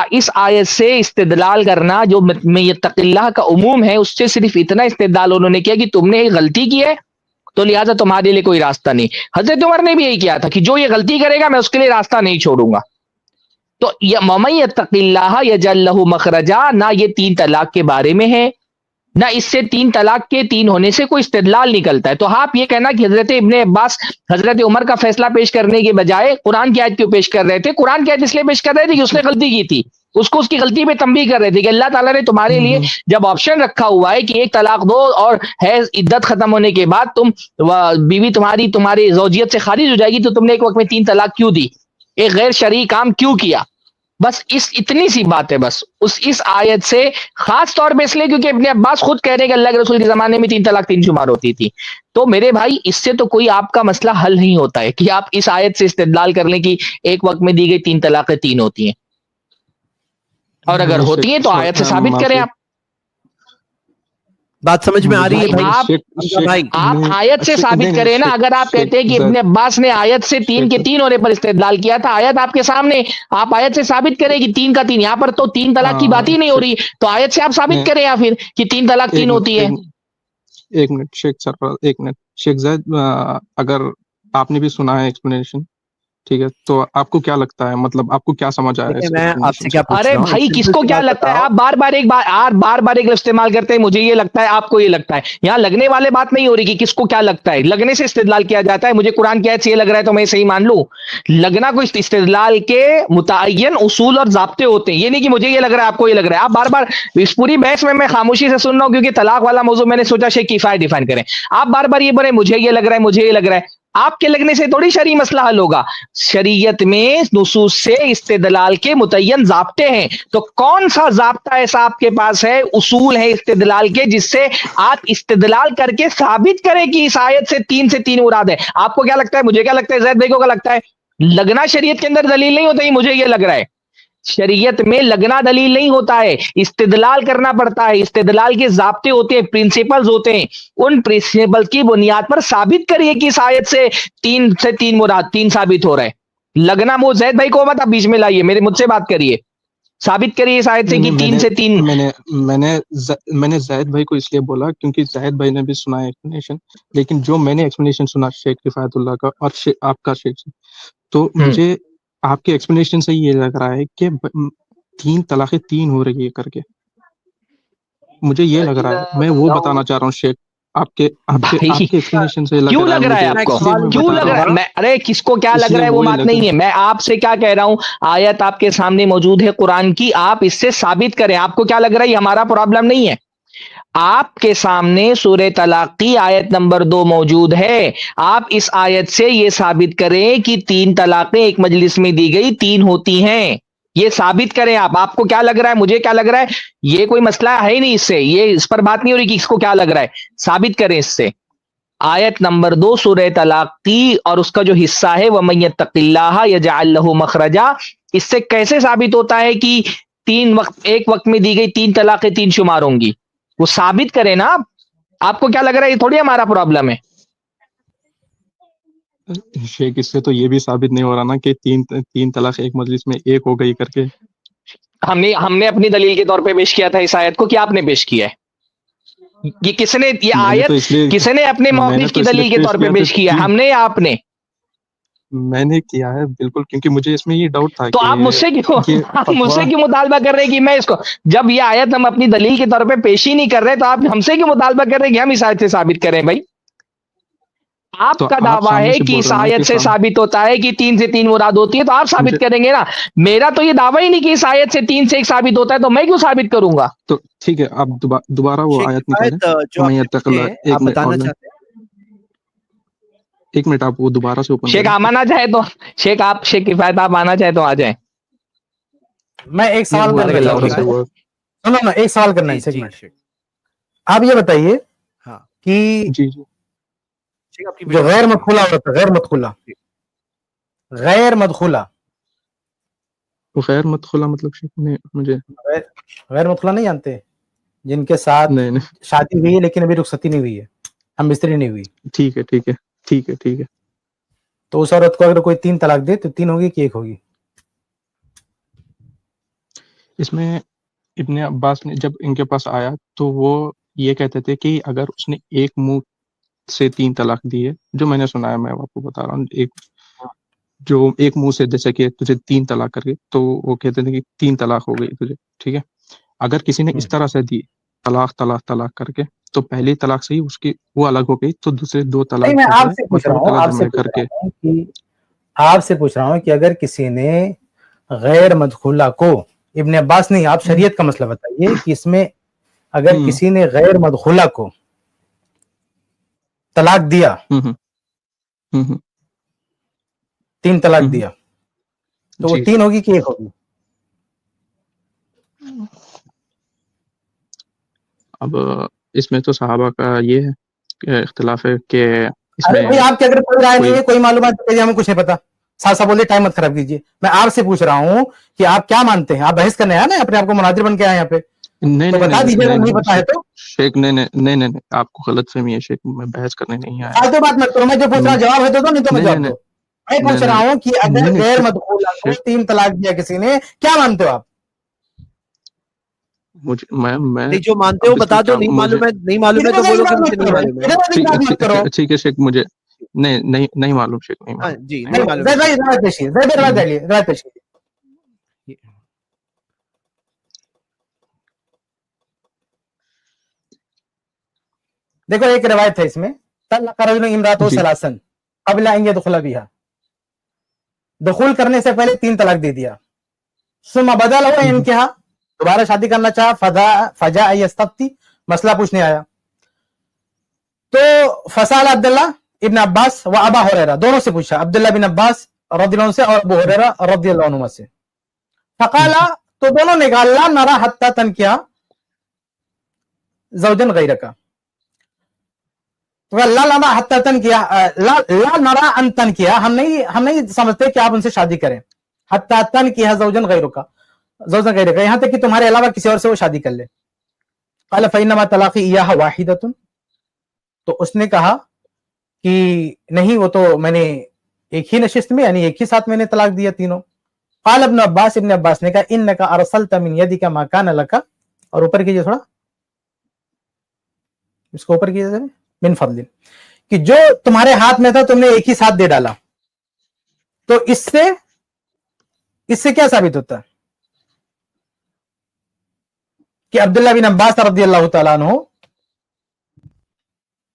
اس آیت سے استدلال کرنا جو میں یتق اللہ کا عموم ہے، اس سے صرف اتنا استدلال انہوں نے کیا کہ تم نے ایک غلطی کی ہے تو لہٰذا تمہارے لیے کوئی راستہ نہیں. حضرت عمر نے بھی یہی کیا تھا کہ جو یہ غلطی کرے گا میں اس کے لیے راستہ نہیں چھوڑوں گا. تو وَمَن يَتَّقِ اللَّهَ يَجْعَل لَّهُ مَخْرَجًا، نہ یہ 3 طلاق کے بارے میں ہے، نہ اس سے 3 طلاق کے 3 ہونے سے کوئی استدلال نکلتا ہے. تو آپ یہ کہنا کہ حضرت ابن عباس حضرت عمر کا فیصلہ پیش کرنے کے بجائے قرآن کی آیت کیوں پیش کر رہے تھے؟ قرآن کی آیت اس لیے پیش کر رہے تھے کہ اس نے غلطی کی تھی، اس کو اس کی غلطی پہ تنبیہ کر رہے تھے کہ اللہ تعالیٰ نے تمہارے لیے جب آپشن رکھا ہوا ہے کہ ایک طلاق دو اور ہے عدت ختم ہونے کے بعد تم بیوی تمہاری زوجیت سے خارج ہو جائے گی، تو تم نے ایک وقت میں 3 طلاق کیوں دی؟ ایک غیر شرعی کام کیوں کیا؟ بس اتنی سی بات ہے بس اس آیت سے، خاص طور پہ اس لیے کیونکہ ابن عباس خود کہہ رہے ہیں کہ اللہ کے رسول کے زمانے میں 3 طلاق 3 شمار ہوتی تھی. تو میرے بھائی اس سے تو کوئی آپ کا مسئلہ حل نہیں ہوتا ہے کہ آپ اس آیت سے استدلال کر لیں کہ ایک وقت میں دی گئی 3 طلاقیں 3 ہوتی ہیں، اور اگر ہوتی ہیں تو آیت سے ثابت کریں آپ. بات سمجھ میں آ رہی ہے بھائی؟ آپ بھائی آیت سے ثابت کریں نا. اگر آپ کہتے ہیں کہ ابن عباس نے آیت سے 3 کے 3 ہونے پر استدلال کیا تھا، آیت آپ کے سامنے، آپ آیت سے ثابت کریں کہ 3 کا 3. یہاں پر تو 3 طلاق کی بات ہی نہیں ہو رہی، تو آیت سے آپ ثابت کریں یا پھر کہ 3 طلاق 3 ہوتی ہے. ایک منٹ شیخ سرفراز، ایک منٹ شیخ زید، اگر آپ نے بھی سنا ہے ایکسپلینیشن، ٹھیک ہے، تو آپ کو کیا لگتا ہے، مطلب آپ کو کیا سمجھ آیا اس میں آپ سے explanation کیا سے؟ پوچھ ارے رہا ہوں، بھائی ایک کس simple کو سی کیا بات لگتا ہے؟ بتاؤ. آپ بار بار ایک لفظ استعمال کرتے ہیں، مجھے یہ لگتا ہے، آپ کو یہ لگتا ہے. یہاں لگنے والے بات نہیں ہو رہی کہ کس کو کیا لگتا ہے. لگنے سے استدلال کیا جاتا ہے. مجھے قرآن کی آیت سے یہ لگ رہا ہے تو میں صحیح مان لوں. لگنا کوئی استدلال کے متعین اصول اور ضابطے ہوتے ہیں. یہ نہیں کہ مجھے یہ لگ رہا ہے آپ کو یہ لگ رہا ہے. آپ بار بار اس پوری بحث میں خاموشی سے سن رہا ہوں کیونکہ طلاق والا موضوع میں نے سوچا شیخ کفایت ڈیفائن کریں. آپ بار بار یہ بولے مجھے یہ لگ رہا ہے، مجھے یہ لگ رہا ہے. آپ کے لگنے سے تھوڑی شرعی مسئلہ حل ہوگا. شریعت میں نصوص سے استدلال کے متعین ضابطے ہیں. تو کون سا ضابطہ ایسا آپ کے پاس ہے، اصول ہے استدلال کے، جس سے آپ استدلال کر کے ثابت کریں کہ اس آیت سے 3 مراد ہے؟ آپ کو کیا لگتا ہے، مجھے کیا لگتا ہے، زید بھائی کو کیا لگتا ہے؟ لگنا شریعت کے اندر دلیل نہیں ہوتا. مجھے یہ لگ رہا ہے شریعت میں لگنا دلیل نہیں ہوتا ہے، استدلال کرنا پڑتا ہے. استدلال کے ضابطے ہوتے ہیں، پرنسپلز ہوتے ہیں. ان پرنسپل کی بنیاد پر ثابت کریے کہ اس آیت سے 3 مراد 3 ثابت ہو رہا ہے. لگنا وہ زید بھائی کو مت آپ بیچ میں لائیے، مجھ سے بات کریے. ثابت کریے اس آیت سے کہ 3 سے 3. میں نے زاہد بھائی کو اس لیے بولا کیونکہ زاہد بھائی نے بھی سنا ہے ایکسپلینیشن، لیکن جو میں نے ایکسپلینیشن سنا شیخ کفایت اللہ کا اور آپ کا شیخ سے، تو مجھے آپ کے ایکسپلینیشن سے یہ لگ رہا ہے کہ 3 طلاقیں 3 ہو رہی ہے کر کے. مجھے یہ لگ رہا ہے، میں وہ بتانا چاہ رہا ہوں شیخ، آپ کے ایکسپلینیشن سے کیوں لگ رہا ہے آپ کو؟ کیوں لگ رہا ہے؟ ارے کس کو کیا لگ رہا ہے وہ بات نہیں ہے. میں آپ سے کیا کہہ رہا ہوں، آیت آپ کے سامنے موجود ہے قرآن کی، آپ اس سے ثابت کریں. آپ کو کیا لگ رہا ہے، یہ ہمارا پرابلم نہیں ہے. آپ کے سامنے سورہ طلاق کی آیت نمبر 2 موجود ہے. آپ اس آیت سے یہ ثابت کریں کہ 3 طلاقیں ایک مجلس میں دی گئی 3 ہوتی ہیں. یہ ثابت کریں آپ کو کیا لگ رہا ہے، مجھے کیا لگ رہا ہے. یہ کوئی مسئلہ ہے ہی نہیں. اس سے یہ اس پر بات نہیں ہو رہی کہ اس کو کیا لگ رہا ہے. ثابت کریں اس سے. آیت نمبر 2 سورہ طلاق کی اور اس کا جو حصہ ہے وَمَن يَتَّقِ اللَّهَ يَجْعَل لَهُ مَخْرَجًا، اس سے کیسے ثابت ہوتا ہے کہ ایک وقت میں دی گئی 3 طلاقیں 3 شمار ہوں گی؟ وہ ثابت کریں نا. آپ کو کیا لگ رہا ہے، یہ تھوڑی ہمارا پرابلم ہے. شیخ اس سے تو یہ بھی ثابت نہیں ہو رہا نا کہ 3 طلاق ایک مجلس میں ایک ہو گئی کر کے. ہم نے اپنی دلیل کے طور پہ پیش کیا تھا اس آیت کو، کیا آپ نے پیش کیا ہے؟ یہ کس نے، یہ آیت کس نے اپنے موقف کی دلیل کے طور پہ پیش کیا؟ ہم نے یا آپ نے؟ میں نے کیا ہے بالکل، کیونکہ مجھے اس میں یہ ڈاؤٹ تھا. تو آپ مجھ سے کیوں مطالبہ کر رہے ہیں کہ میں اس کو، جب یہ آیت ہم اپنی دلیل کے طور پہ پیش ہی نہیں کر رہے تو آپ ہم سے کیوں مطالبہ کر رہے ہیں کہ ہم اس آیت سے ثابت کریں؟ بھائی آپ کا دعویٰ ہے کہ اس آیت سے ثابت ہوتا ہے کہ 3 سے 3 مراد ہوتی ہے، تو آپ ثابت کریں گے نا. میرا تو یہ دعویٰ ہی نہیں کہ اس آیت سے 3 سے 1 ثابت ہوتا ہے، تو میں کیوں ثابت کروں گا؟ تو ٹھیک ہے، آپ دوبارہ وہ آیت نکالیں. جو آپ بتانا چاہتے ہیں. ایک منٹ آپ وہ دوبارہ سے اوپن شیخ آنا چاہے تو شیخ کفایت آپ آنا چاہے تو آ جائیں. میں ایک سوال کرنا چاہتا ہوں. سنو نا، ایک سوال کرنا ہے. آپ یہ بتائیے کہ جو غیر مدخولہ ہوتا ہے، غیر مدخولہ مطلب مجھے غیر مدخولہ نہیں جانتے؟ جن کے ساتھ شادی ہوئی ہے لیکن ابھی رخصتی نہیں ہوئی ہے، ہم بستری نہیں ہوئی. ٹھیک ہے. تو اس عورت کو اگر کوئی 3 طلاق دے تو 3 ہوگی کہ 1 ہوگی؟ اس میں ابن عباس نے جب ان کے پاس آیا تو وہ یہ کہتے تھے کہ اگر اس نے ایک منہ سے 3 طلاق دی ہے، جو میں نے سنا ہے، میں آپ کو بتا رہا ہوں، جو ایک منہ سے جیسے کہ تجھے 3 طلاق کر کے، تو وہ کہتے تھے کہ 3 طلاق ہو گئی تجھے. ٹھیک ہے، اگر کسی نے اس طرح سے دی طلاق کر کے، تو پہلی طلاق سے ہی اس کی وہ الگ ہو گئی، تو دوسرے 2 طلاق میں آپ سے پوچھ رہا ہوں کہ اگر کسی نے غیر مدخولہ کو، ابن عباس نہیں، آپ شریعت کا مسئلہ بتائیے کہ اس میں اگر کسی نے غیر مدخولہ کو طلاق دیا، 3 طلاق دیا، تو وہ 3 ہوگی کہ 1 ہوگی؟ اب اس میں تو صحابہ کا یہ ہے کہ اختلاف ہے کہ اس ارے میں بھائی آپ کی اگر کوئی رائے نہیں کوئی- ہے، کوئی معلومات بتائیے، ہمیں کچھ نہیں پتا. ساتھ ساتھ بولے ٹائم مت خراب کیجیے. میں آپ سے پوچھ رہا ہوں کہ آپ کیا مانتے ہیں؟ آپ بحث کرنے آئے نا، اپنے آپ کو مناظر بن کے آئے یہاں پہ، نہیں تو نہیں بتا دیجیے اگر نہیں پتا ہے تو. شیخ نہیں آپ کو غلط فہمی ہے شیخ، میں بحث کرنے نہیں آیا. فالتو بات مت کرو. میں جو پوچھ رہا ہوں جواب ہے تو دو، نہیں تو میں نہیں، جواب نہیں، دو. میں پوچھ رہا ہوں کہ اگر نہیں، غیر مدخولہ کو شیخ 3 طلاق دیا کسی نے، کیا مانتے ہو آپ؟ مجھے میں نہیں جو مانتے ہو اب اس بتا میں دو، کیا نہیں معلوم ہے نہیں معلوم ہے تو بولو کہ مجھے نہیں معلوم ہے. مت کرو. ٹھیک ہے شیخ، مجھے نہیں معلوم شیخ، نہیں ہاں معلوم. جی نہیں معلوم ہے. زید بھائی روایت پیش کیجیے. زید روایت ڈالیے، روایت پیش کیجیے. دیکھو ایک روایت ہے اس میں، طلق رجل امرأته جی. ثلاثا قبل ان يدخل بها. دخول کرنے سے پہلے 3 طلاق دے دیا. ثم بدا له ان انکحا، دوبارہ شادی کرنا چاہا. فجاء يستفتي، مسئلہ پوچھنے آیا. تو فسال عبداللہ ابن عباس و ابا ہریرہ، دونوں سے پوچھا، عبداللہ بن عباس رضی اللہ عنہ سے اور ابو ہریرہ رضی اللہ عنہ سے. فقالا، تو دونوں نے کہا لا نرى حتى تنکحا زوجا غیرک. لا نرى حتى تنکحا، لا نرى ان تنکحا، ہم نہیں سمجھتے کہ آپ ان سے شادی کریں. حتى تنکحا زوجا غیرک، یہاں تک کہ تمہارے علاوہ کسی اور سے وہ شادی کر لے. قال فإنما طلاقی إياها واحدة، تو اس نے کہا کہ نہیں، وہ تو میں نے ایک ہی نشست میں، یعنی ایک ہی ساتھ میں نے طلاق دیا تینوں. قال ابن عباس نے کہا انک ارسلت من یدک ما کان لک، اور اوپر کیجئے تھوڑا، اس کو اوپر کیجئے ذرا، من فضل، کہ جو تمہارے ہاتھ میں تھا تم نے ایک ہی ساتھ دے ڈالا. تو اس سے کیا ثابت ہوتا ہے کہ عبداللہ بن عباس رضی اللہ تعالیٰ عنہ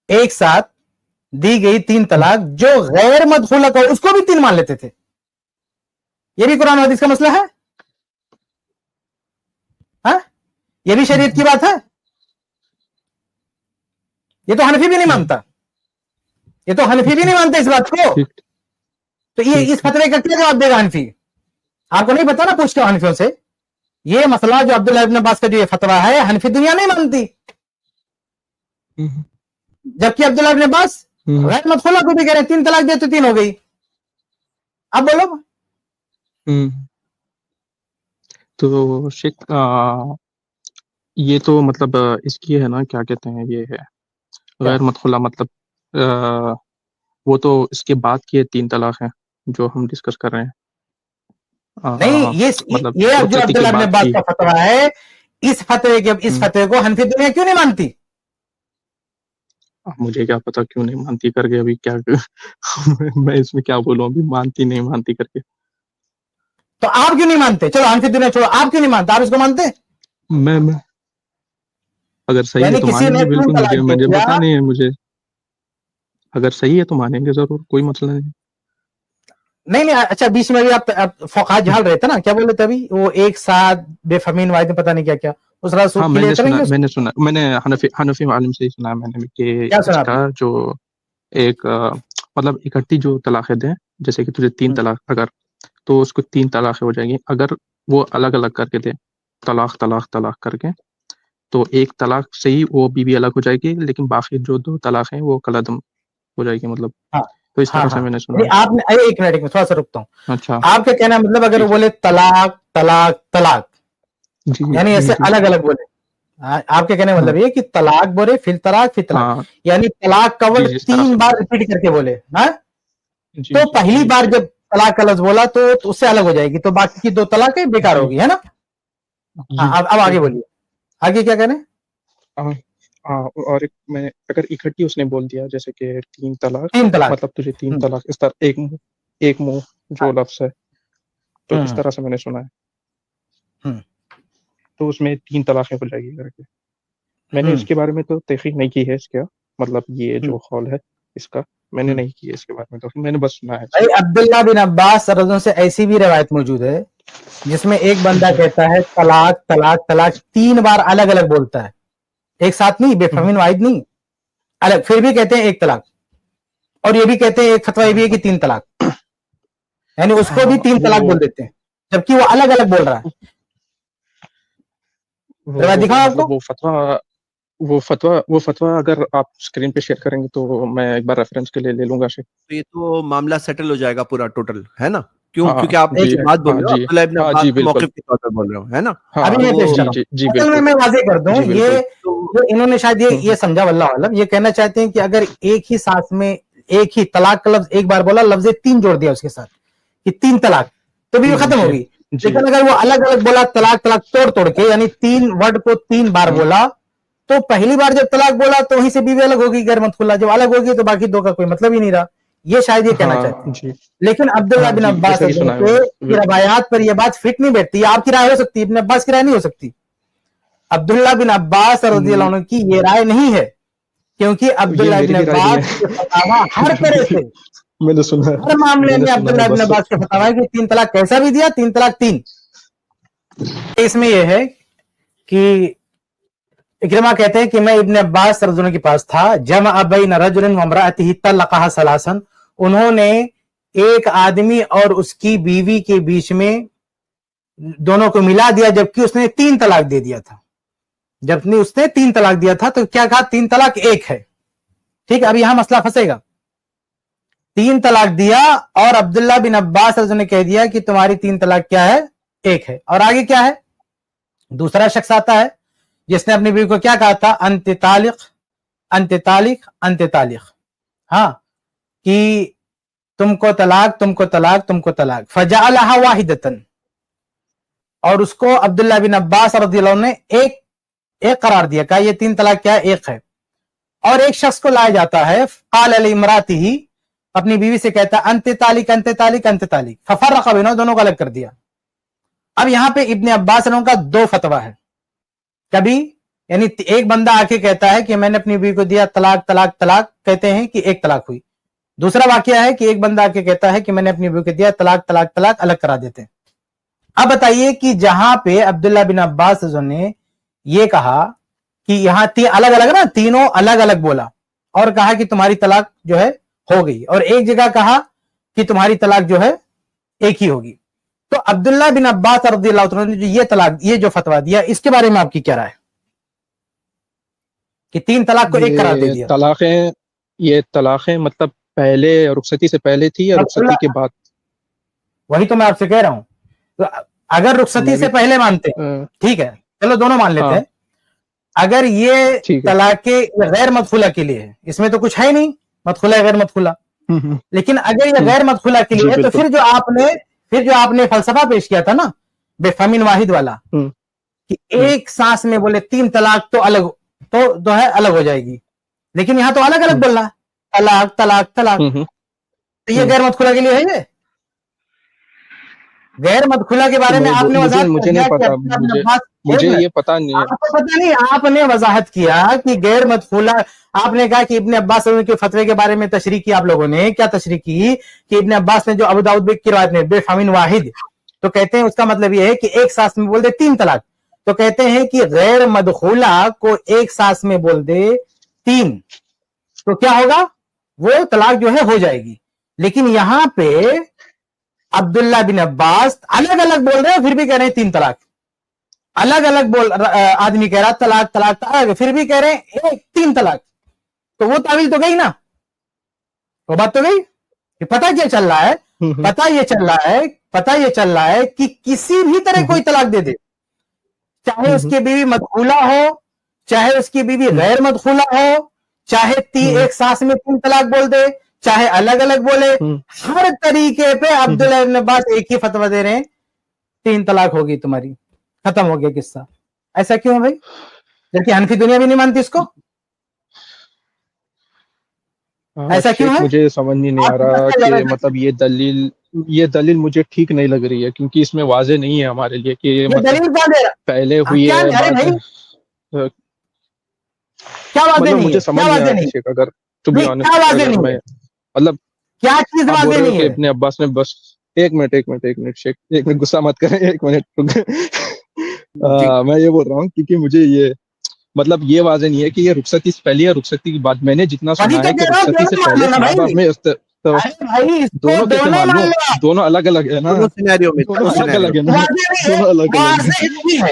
ایک ساتھ دی گئی 3 طلاق جو غیر مدخولہ کو، اس کو بھی 3 مان لیتے تھے. یہ بھی قرآن و حدیث کا مسئلہ ہے، ہاں یہ بھی شریعت کی بات ہے. یہ تو حنفی بھی نہیں مانتا، یہ تو حنفی بھی نہیں مانتا اس بات کو. تو یہ اس فتوے کا کیا جواب دے گا حنفی؟ آپ کو نہیں پتا نا، پوچھ کے حنفیوں سے. یہ مسئلہ جو عبداللہ ابن عباس کا جو یہ فتویٰ ہے، حنفی دنیا نہیں مانتی، جبکہ عبداللہ ابن عباس غیر مدخولہ کو بھی کہہ رہے ہیں 3 طلاق دے تو 3 ہو گئی. اب بولو. تو شیخ یہ تو مطلب اس کی ہے نا، کیا کہتے ہیں، یہ ہے غیر مدخولہ، مطلب وہ تو اس کے بعد کی 3 طلاق ہیں جو ہم ڈسکس کر رہے ہیں. نہیں، مطلب یہ جو عبداللہ ابن عباس کا فتویٰ ہے، اس فتوے کو حنفی دنیا کیوں نہیں مانتی؟ مجھے کیا پتا کیوں نہیں مانتی کر کے، ابھی کیا میں اس میں کیا بولوں، ابھی مانتی نہیں مانتی کر کے. تو آپ کیوں نہیں مانتے؟ چلو حنفی دنیا چھوڑو، آپ کیوں نہیں مانتے؟ آپ اس کو مانتے؟ میں اگر صحیح ہے یعنی تو کسی مانیں نے گے، 3 بالکل. طلاق دے مجھے دیا، پتا نہیں ہے، مجھے اگر صحیح ہے تو مانیں گے ضرور، کوئی مسئلہ نہیں. نہیں اچھا، بیچ میں بھی آپ فقہا جھال رہے تھے نا، کیا بول رہے تھے ابھی؟ وہ ایک ساتھ بے فہمین واحد پتہ نہیں کیا کیا، اس رات ہاں سود کلیئر کریں گے. میں نے حنفی معلم سے ہی سنا ہے میں نے کہ کیا سنا اس آپ کا نے؟ جو ایک مطلب اکٹھی جو طلاقیں دیں، جیسے کہ تجھے 3 طلاق اگر، تو اس کو 3 طلاقیں ہو جائیں گی. اگر وہ الگ الگ کر کے دے، طلاق کر کے، تو ایک طلاق سے ہی وہ بیوی الگ ہو جائے گی، لیکن باقی جو 2 طلاق ہیں وہ کلعدم ہو جائے گی. مطلب تو اس طرح سے میں نے سنا. آپ نے ایک منٹ میں تھوڑا سا رکتا ہوں. اچھا آپ کا کہنا مطلب اگر وہ بولے طلاق طلاق طلاق، جی یعنی ایسے الگ الگ بولے، آپ کے کہنے مطلب یہ کہ طلاق بولے پھر طلاق پھر طلاق، ہاں یعنی طلاق کا ورڈ 3 بار ریپیٹ کر کے بولے. ہاں تو پہلی بار جب طلاق کا لفظ بولا تو اس سے الگ ہو جائے گی، تو باقی کی 2 طلاقیں بیکار ہوگی، ہے نا؟ اب آگے بولیے، آگے کیا کہنے؟ اور میں اگر اکٹھی اس نے بول دیا جیسے کہ 3 طلاق، 3 طلاق، مطلب تجھے 3 طلاق اس طرح ایک منہ جو لفظ ہے، تو اس طرح سے میں نے سنا ہے. تو اس میں 3 طلاقیں ہو جائے گی کر کے. میں نے اس کے بارے میں تو تحقیق نہیں کی ہے، اس کا مطلب یہ جو قول ہے اس کا میں نے نہیں کی ہے اس کے بارے میں، تو میں نے بس سنا ہے. عبداللہ بن عباس رضی اللہ عنہ سے ایسی بھی روایت موجود ہے جس میں ایک بندہ کہتا ہے طلاق طلاق طلاق 3 بار الگ الگ بولتا ہے، ایک ساتھ نہیں، بے فہمین واحد نہیں، الگ. پھر بھی کہتے ہیں 1 طلاق، اور یہ بھی کہتے ہیں ایک فتویٰ یہ بھی ہے کہ 3 طلاق، یعنی اس کو بھی 3 طلاق بول دیتے ہیں جبکہ وہ الگ الگ بول رہا ہے. روایت دکھاؤں آپ کو؟ وہ فتویٰ اگر آپ اسکرین پہ شیئر کریں گے تو میں ایک بار ریفرنس کے لیے لے لوں گا شیخ. تو یہ تو معاملہ سیٹل ہو جائے گا پورا ٹوٹل، ہے نا؟ کیوں؟ ہاں کیونکہ آپ جی ایک بات بول رہے ہو، جی عبداللہ ابن ہاں عباس جی کے بالکل موقف کے طور پر بول رہے ہو، ہے نا؟ ہاں ابھی میں پیش کر رہا جی ہوں. جی اصل میں بالکل واضح کر دوں، جی یہ بالکل. انہوں نے شاید یہ سمجھا واللہ عالم، یہ کہنا چاہتے ہیں کہ اگر ایک ہی سانس میں ایک ہی طلاق کا لفظ ایک بار بولا، لفظ 3 جوڑ دیا اس کے ساتھ کہ 3 طلاق، تو بھی ختم ہوگی. جی لیکن اگر وہ الگ الگ بولا طلاق طلاق توڑ کے، یعنی 3 ورڈ کو 3 بار بولا، تو پہلی بار جب طلاق بولا تو وہیں سے بیوی الگ ہوگی غیر مدخولہ، جب الگ ہوگی تو باقی 2 کا کوئی مطلب ہی نہیں رہا. یہ شاید یہ کہنا چاہتے ہیں. جی لیکن عبداللہ ہاں بن جی عباس ایسا ہی سنا ہے میں کے نے. روایات پر یہ بات فٹ نہیں بیٹھتی. آپ کی رائے ہو سکتی ہے، ابن عباس کی رائے نہیں ہو سکتی. عبداللہ بن عباس رضی اللہ عنہ کی یہ رائے نہیں ہے، کیونکہ عبداللہ یہ ابن میری بھی رائے نہیں عباس کے فتاویٰ ہر طرح سے، ہے. میں نے سنا ہے، ہر معاملے میں نے میں سنا عبداللہ ہے ابن بس. عباس کے فتاویٰ کہ 3 طلاق کیسا بھی دیا، 3 طلاق 3. اس میں یہ ہے کہ اکرمہ کہتے ہیں کہ میں ابن عباس رضی اللہ عنہ کے پاس تھا، جمع بین رجل وامرأتہ طلقها ثلاثا، انہوں نے ایک آدمی اور اس کی بیوی کے بیچ میں دونوں کو ملا دیا، جبکہ اس نے 3 طلاق دے دیا تھا. جب اس نے 3 طلاق دیا تھا تو کیا کہا؟ 3 طلاق 1 ہے. ٹھیک ہے، اب یہاں مسئلہ پھنسے گا. 3 طلاق دیا اور عبداللہ بن عباس رضی اللہ عنہ نے کہہ دیا کہ تمہاری 3 طلاق کیا ہے؟ 1 ہے. اور آگے کیا ہے؟ دوسرا شخص آتا ہے جس نے اپنی بیوی کو کیا کہا تھا؟ انت طالق انت طالق انت طالق، ہاں، کہ تم کو طلاق تم کو طلاق تم کو طلاق. فجعلها واحدۃ، اور اس کو عبداللہ بن عباس رضی اللہ عنہ نے ایک قرار دیا، کہا یہ 3 طلاق کیا ہے؟ 1 ہے. اور ایک شخص کو لایا جاتا ہے، قال لامرأته، اپنی بیوی سے کہتا ہے انت طالق انت طالق انت طالق، ففرق بینہما، دونوں کو الگ کر دیا. اب یہاں پہ ابن عباس کا 2 فتویٰ ہے. کبھی یعنی ایک بندہ آ کے کہتا ہے کہ میں نے اپنی بیوی کو دیا طلاق طلاق طلاق، کہتے ہیں کہ 1 طلاق ہوئی. دوسرا واقعہ ہے کہ ایک بندہ آ کے کہتا ہے کہ میں نے اپنی بیوی کو دیا طلاق طلاق طلاق، الگ کرا دیتے ہیں. اب بتائیے کہ جہاں پہ عبداللہ بن عباس نے یہ کہا کہ یہاں الگ الگ نا، تینوں الگ الگ بولا اور کہا کہ تمہاری طلاق جو ہے ہو گئی، اور ایک جگہ کہا کہ تمہاری طلاق جو ہے 1 ہی ہوگی. تو عبداللہ بن عباس رضی اللہ عنہ نے جو یہ طلاق، یہ جو فتویٰ دیا، اس کے بارے میں آپ کی کیا رائے؟ کہ 3 طلاق کو 1 قرار دے دیا. یہ طلاقیں مطلب پہلے رخصتی سے پہلے تھی یا رخصتی کے بعد؟ وہی تو میں آپ سے کہہ رہا ہوں. اگر رخصتی سے پہلے مانتے ہیں ٹھیک ہے، چلو دونوں مان لیتے ہیں. اگر یہ طلاق غیر مدخولہ کے لیے ہے، اس میں تو کچھ ہے نہیں، مدخولہ غیر مدخولہ. لیکن اگر یہ غیر مدخولہ کے لیے ہے تو پھر جو آپ نے فلسفہ پیش کیا تھا نا بے فمن واحد والا، کہ ایک سانس میں بولے 3 طلاق تو الگ تو جو ہے الگ ہو جائے گی، لیکن یہاں تو الگ الگ بول رہا ہے، طلاق طلاق طلاق. تو یہ غیر مدخولہ کے لیے ہے. یہ غیر مدخولہ کے بارے میں آپ نے مجھے نہیں پتا، مجھے یہ پتا نہیں ہے. آپ کو پتہ نہیں، آپ نے وضاحت کیا کہ غیر مدخولہ. آپ نے کہا کہ ابن عباس کے فتوے کے بارے میں تشریح کی. آپ لوگوں نے کیا تشریح کی کہ ابن عباس نے جو ابو داؤد کی روایت میں بے فمن واحد، تو کہتے ہیں اس کا مطلب یہ ہے کہ ایک سانس میں بول دے 3 طلاق. تو کہتے ہیں کہ غیر مدخولہ کو ایک سانس میں بول دے 3 تو کیا ہوگا؟ وہ طلاق جو ہے ہو جائے گی. لیکن یہاں پہ عبداللہ بن عباس الگ الگ بول رہے ہیں، پھر بھی کہہ رہے ہیں 3 طلاق. الگ الگ آدمی کہہ رہا طلاق طلاق طلاق، پھر بھی کہہ رہے ہیں 3 طلاق. تو وہ تعویل تو گئی نا، وہ بات تو گئی. کہ پتہ کیا چل رہا ہے؟ پتہ یہ چل رہا ہے کہ کسی بھی طرح کوئی طلاق دے دے، چاہے اس کی بیوی مدخولہ ہو، چاہے اس کی بیوی غیر مدخولہ ہو، چاہے ایک سانس میں 3 طلاق بول دے، چاہے الگ الگ بولے، ہر طریقے پہ عبداللہ ابن عباس ایک ہی فتویٰ دے رہے ہیں، 3 طلاق ہوگی تمہاری، ختم ہو گیا قصہ. ایسا کیوں ہے بھائی؟ جبکہ حنفی دنیا بھی نہیں مانتی اس کو. ایسا کیوں ہے؟ مجھے سمجھ نہیں آ رہا کہ مطلب یہ دلیل مجھے ٹھیک نہیں لگ رہی ہے، کیونکہ اس میں واضح نہیں ہے ہمارے لیے کہ مطلب پہلے ہوئی ہے بعد. کیا واضح مطلب مجھے سمجھ نہیں آ رہا شیخ، اگر ٹو بی آنیسٹ اگر میں مطلب کیا چیز آپ بول واضح رہے ہو نہیں کہ ہے؟ ابن عباس نے بس ایک منٹ شیخ، ایک منٹ غصہ مت کریں، 1 منٹ. میں یہ بول رہا ہوں کیونکہ مجھے یہ مطلب یہ واضح نہیں ہے کہ یہ رخصتی سے پہلے یا رخصتی کے بعد. میں نے جتنا سنا ہے کہ رخصتی سے پہلے صحابہ میں دونوں کیسے مان لوں؟ دونوں الگ الگ ہے نا، دونوں سینیریو میں دونوں الگ الگ ہے نا، دونوں الگ الگ ہے.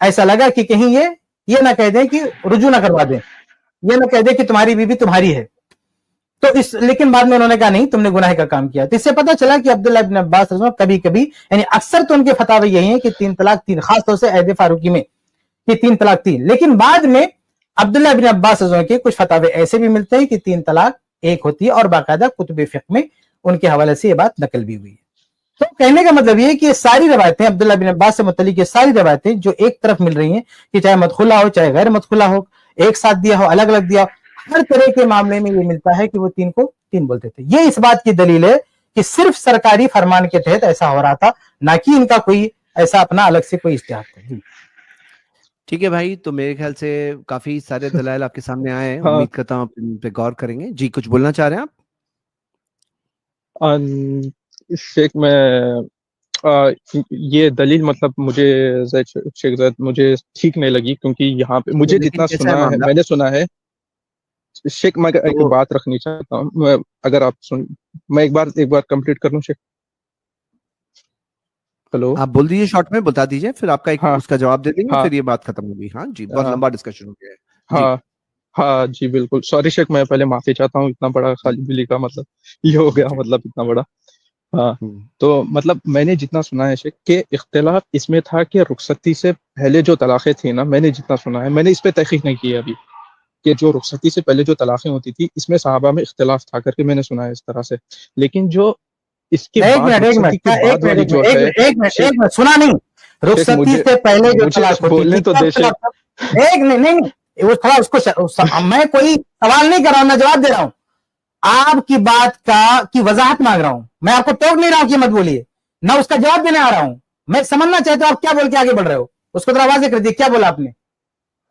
ایسا لگا کہ کہیں یہ نہ کہہ دیں کہ رجوع نہ کروا دیں, یہ نہ کہہ دیں کہ تمہاری بیوی تمہاری ہے. تو لیکن بعد میں انہوں نے کہا نہیں تم نے گناہ کا کام کیا. تو اس سے پتا چلا کہ عبداللہ ابن عباس رضی اللہ عنہ کبھی کبھی, یعنی اکثر تو ان کے فتاوی یہی ہیں کہ 3 طلاق 3, خاص طور سے عہد فاروقی میں کہ 3 طلاق 3, لیکن بعد میں عبداللہ ابن عباس رضی اللہ عنہ کے کچھ فتاوی ایسے بھی ملتے ہیں کہ 3 طلاق 1 ہوتی ہے, اور باقاعدہ کتب فقہ میں ان کے حوالے سے یہ بات نقل بھی ہوئی ہے. تو کہنے کا مطلب یہ ہے کہ یہ ساری روایتیں عبداللہ بن عباس سے متعلق, یہ ساری روایتیں جو ایک طرف مل رہی ہیں کہ چاہے مدخلہ ہو چاہے غیر مدخلہ ہو, ایک ساتھ دیا ہو الگ الگ دیا ہو, ہر طرح کے معاملے میں یہ ملتا ہے کہ وہ 3 کو 3 بولتے تھے. یہ اس بات کی دلیل ہے کہ صرف سرکاری فرمان کے تحت ایسا ہو رہا تھا, نہ کہ ان کا کوئی ایسا اپنا الگ سے کوئی اجتہاد تھا. ٹھیک ہے بھائی, تو میرے خیال سے کافی سارے دلائل آپ کے سامنے آئے ہیں, امید کرتا ہوں آپ ان پہ غور کریں گے. جی کچھ بولنا چاہ رہے ہیں آپ؟ شیخ میں یہ دلیل مطلب مجھے شیخ زید مجھے ٹھیک نہیں لگی, کیونکہ یہاں پہ مجھے جتنا سنا ہے میں نے سنا ہے شیخ, میں ایک بات رکھنی چاہتا ہوں, اگر آپ میں ایک بار کمپلیٹ کر لوں شیخ. ہلو, آپ بول دیجیے, شارٹ میں بتا دیجیے, پھر آپ کا ایک اس کا جواب دے دیں گے, پھر یہ بات ختم ہوگی. ہاں جی, بہت لمبا ڈسکشن ہو گیا ہے. ہاں جی بالکل, سوری شیخ, میں پہلے معافی چاہتا ہوں, اتنا بڑا خالی بلی کا مطلب یہ ہو گیا, مطلب اتنا بڑا. ہاں تو مطلب میں نے جتنا سنا ہے شیخ کہ اختلاف اس میں تھا کہ رخصتی سے پہلے جو طلاقیں تھیں نا, میں نے جتنا سنا ہے, میں نے اس پہ تحقیق نہیں کی ابھی, کہ جو رخصتی سے پہلے جو طلاقیں ہوتی تھی اس میں صحابہ میں اختلاف تھا کر کے میں نے سنا ہے اس طرح سے. لیکن جو اس کے بعد رخصتی کے بعد والی جو ہے, ایک منٹ سنا نہیں, رخصتی سے پہلے جو طلاق ہوتی تھی, ایک نہیں وہ تھوڑا اس کو, میں کوئی سوال نہیں کر رہا ہوں, میں جواب دے رہا ہوں, آپ کی بات کی وضاحت مانگ رہا ہوں, میں آپ کو ٹوک نہیں رہا ہوں کہ مت بولیے, نہ اس کا جواب دینے آ رہا ہوں, میں سمجھنا چاہتا ہوں آپ کیا بول کے آگے بڑھ رہے ہو, اس کو ذرا واضح کر دیے کیا بولا آپ نے.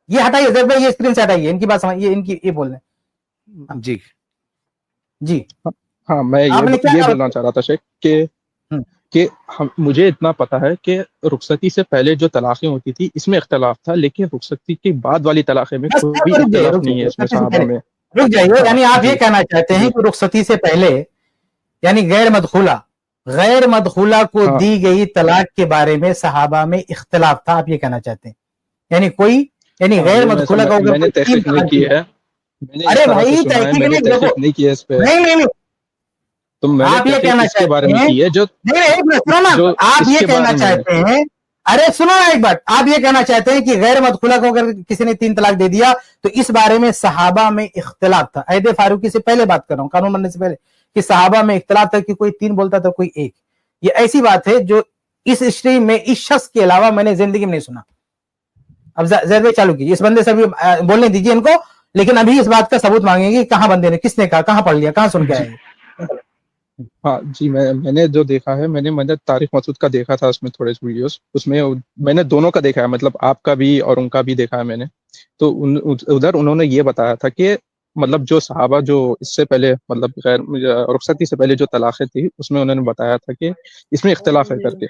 یہ ہٹائیے زید بھائی, یہ اسکرین سے ہٹائیے, ان کی بات سمجھیے, ان کی یہ بول رہے ہیں. جی جی ہاں, میں یہ بولنا چاہ رہا تھا شیخ کہ مجھے اتنا پتا ہے کہ رخصتی سے پہلے جو طلاقیں ہوتی تھی اس میں اختلاف تھا, لیکن رخصتی کے بعد والی طلاقیں میں کوئی اختلاف نہیں ہے اس میں صحابہ میں. رک جائیے, یعنی آپ یہ کہنا چاہتے ہیں کہ رخصتی سے پہلے یعنی غیر مدخولہ کو دی گئی طلاق کے بارے میں صحابہ میں اختلاف تھا, آپ یہ کہنا چاہتے ہیں, یعنی غیر مدخولہ کا میں نے تحقیق نہیں کی ہے, ارے بھائی تحقیق نہیں کی ہے اس پہ, نہیں تو میں آپ یہ کہنا چاہتے ہیں, آپ یہ کہنا چاہتے ہیں, ارے سنو ایک بات, آپ یہ کہنا چاہتے ہیں کہ غیر مدخولہ کو اگر کسی نے 3 طلاق دے دیا تو اس بارے میں صحابہ میں اختلاف تھا. عہد فاروقی سے پہلے بات کر رہا ہوں, قانون بننے سے پہلے, کہ صحابہ میں اختلاف تھا کہ کوئی 3 بولتا تھا کوئی 1. یہ ایسی بات ہے جو اس اسٹریم میں اس شخص کے علاوہ میں نے زندگی میں نہیں سنا. اب زید بھائی چالو کیجیے, اس بندے سے بھی بولنے دیجیے ان کو, لیکن ابھی اس بات کا ثبوت مانگیں گے کہاں بندے نے, کس نے کہا, کہاں پڑھ لیا, کہاں سن کے آئے. ہاں جی, میں نے جو دیکھا ہے, میں نے طارق مسعود کا دیکھا تھا, اس میں تھوڑے ویڈیوز, اس میں نے دونوں کا دیکھا ہے, مطلب آپ کا بھی اور ان کا بھی دیکھا ہے میں نے. تو ادھر انہوں نے یہ بتایا تھا کہ مطلب جو صحابہ جو اس سے پہلے مطلب غیر رخصتی سے پہلے جو طلاقیں تھی اس میں انہوں نے بتایا تھا کہ اس میں اختلاف ہے کر کے,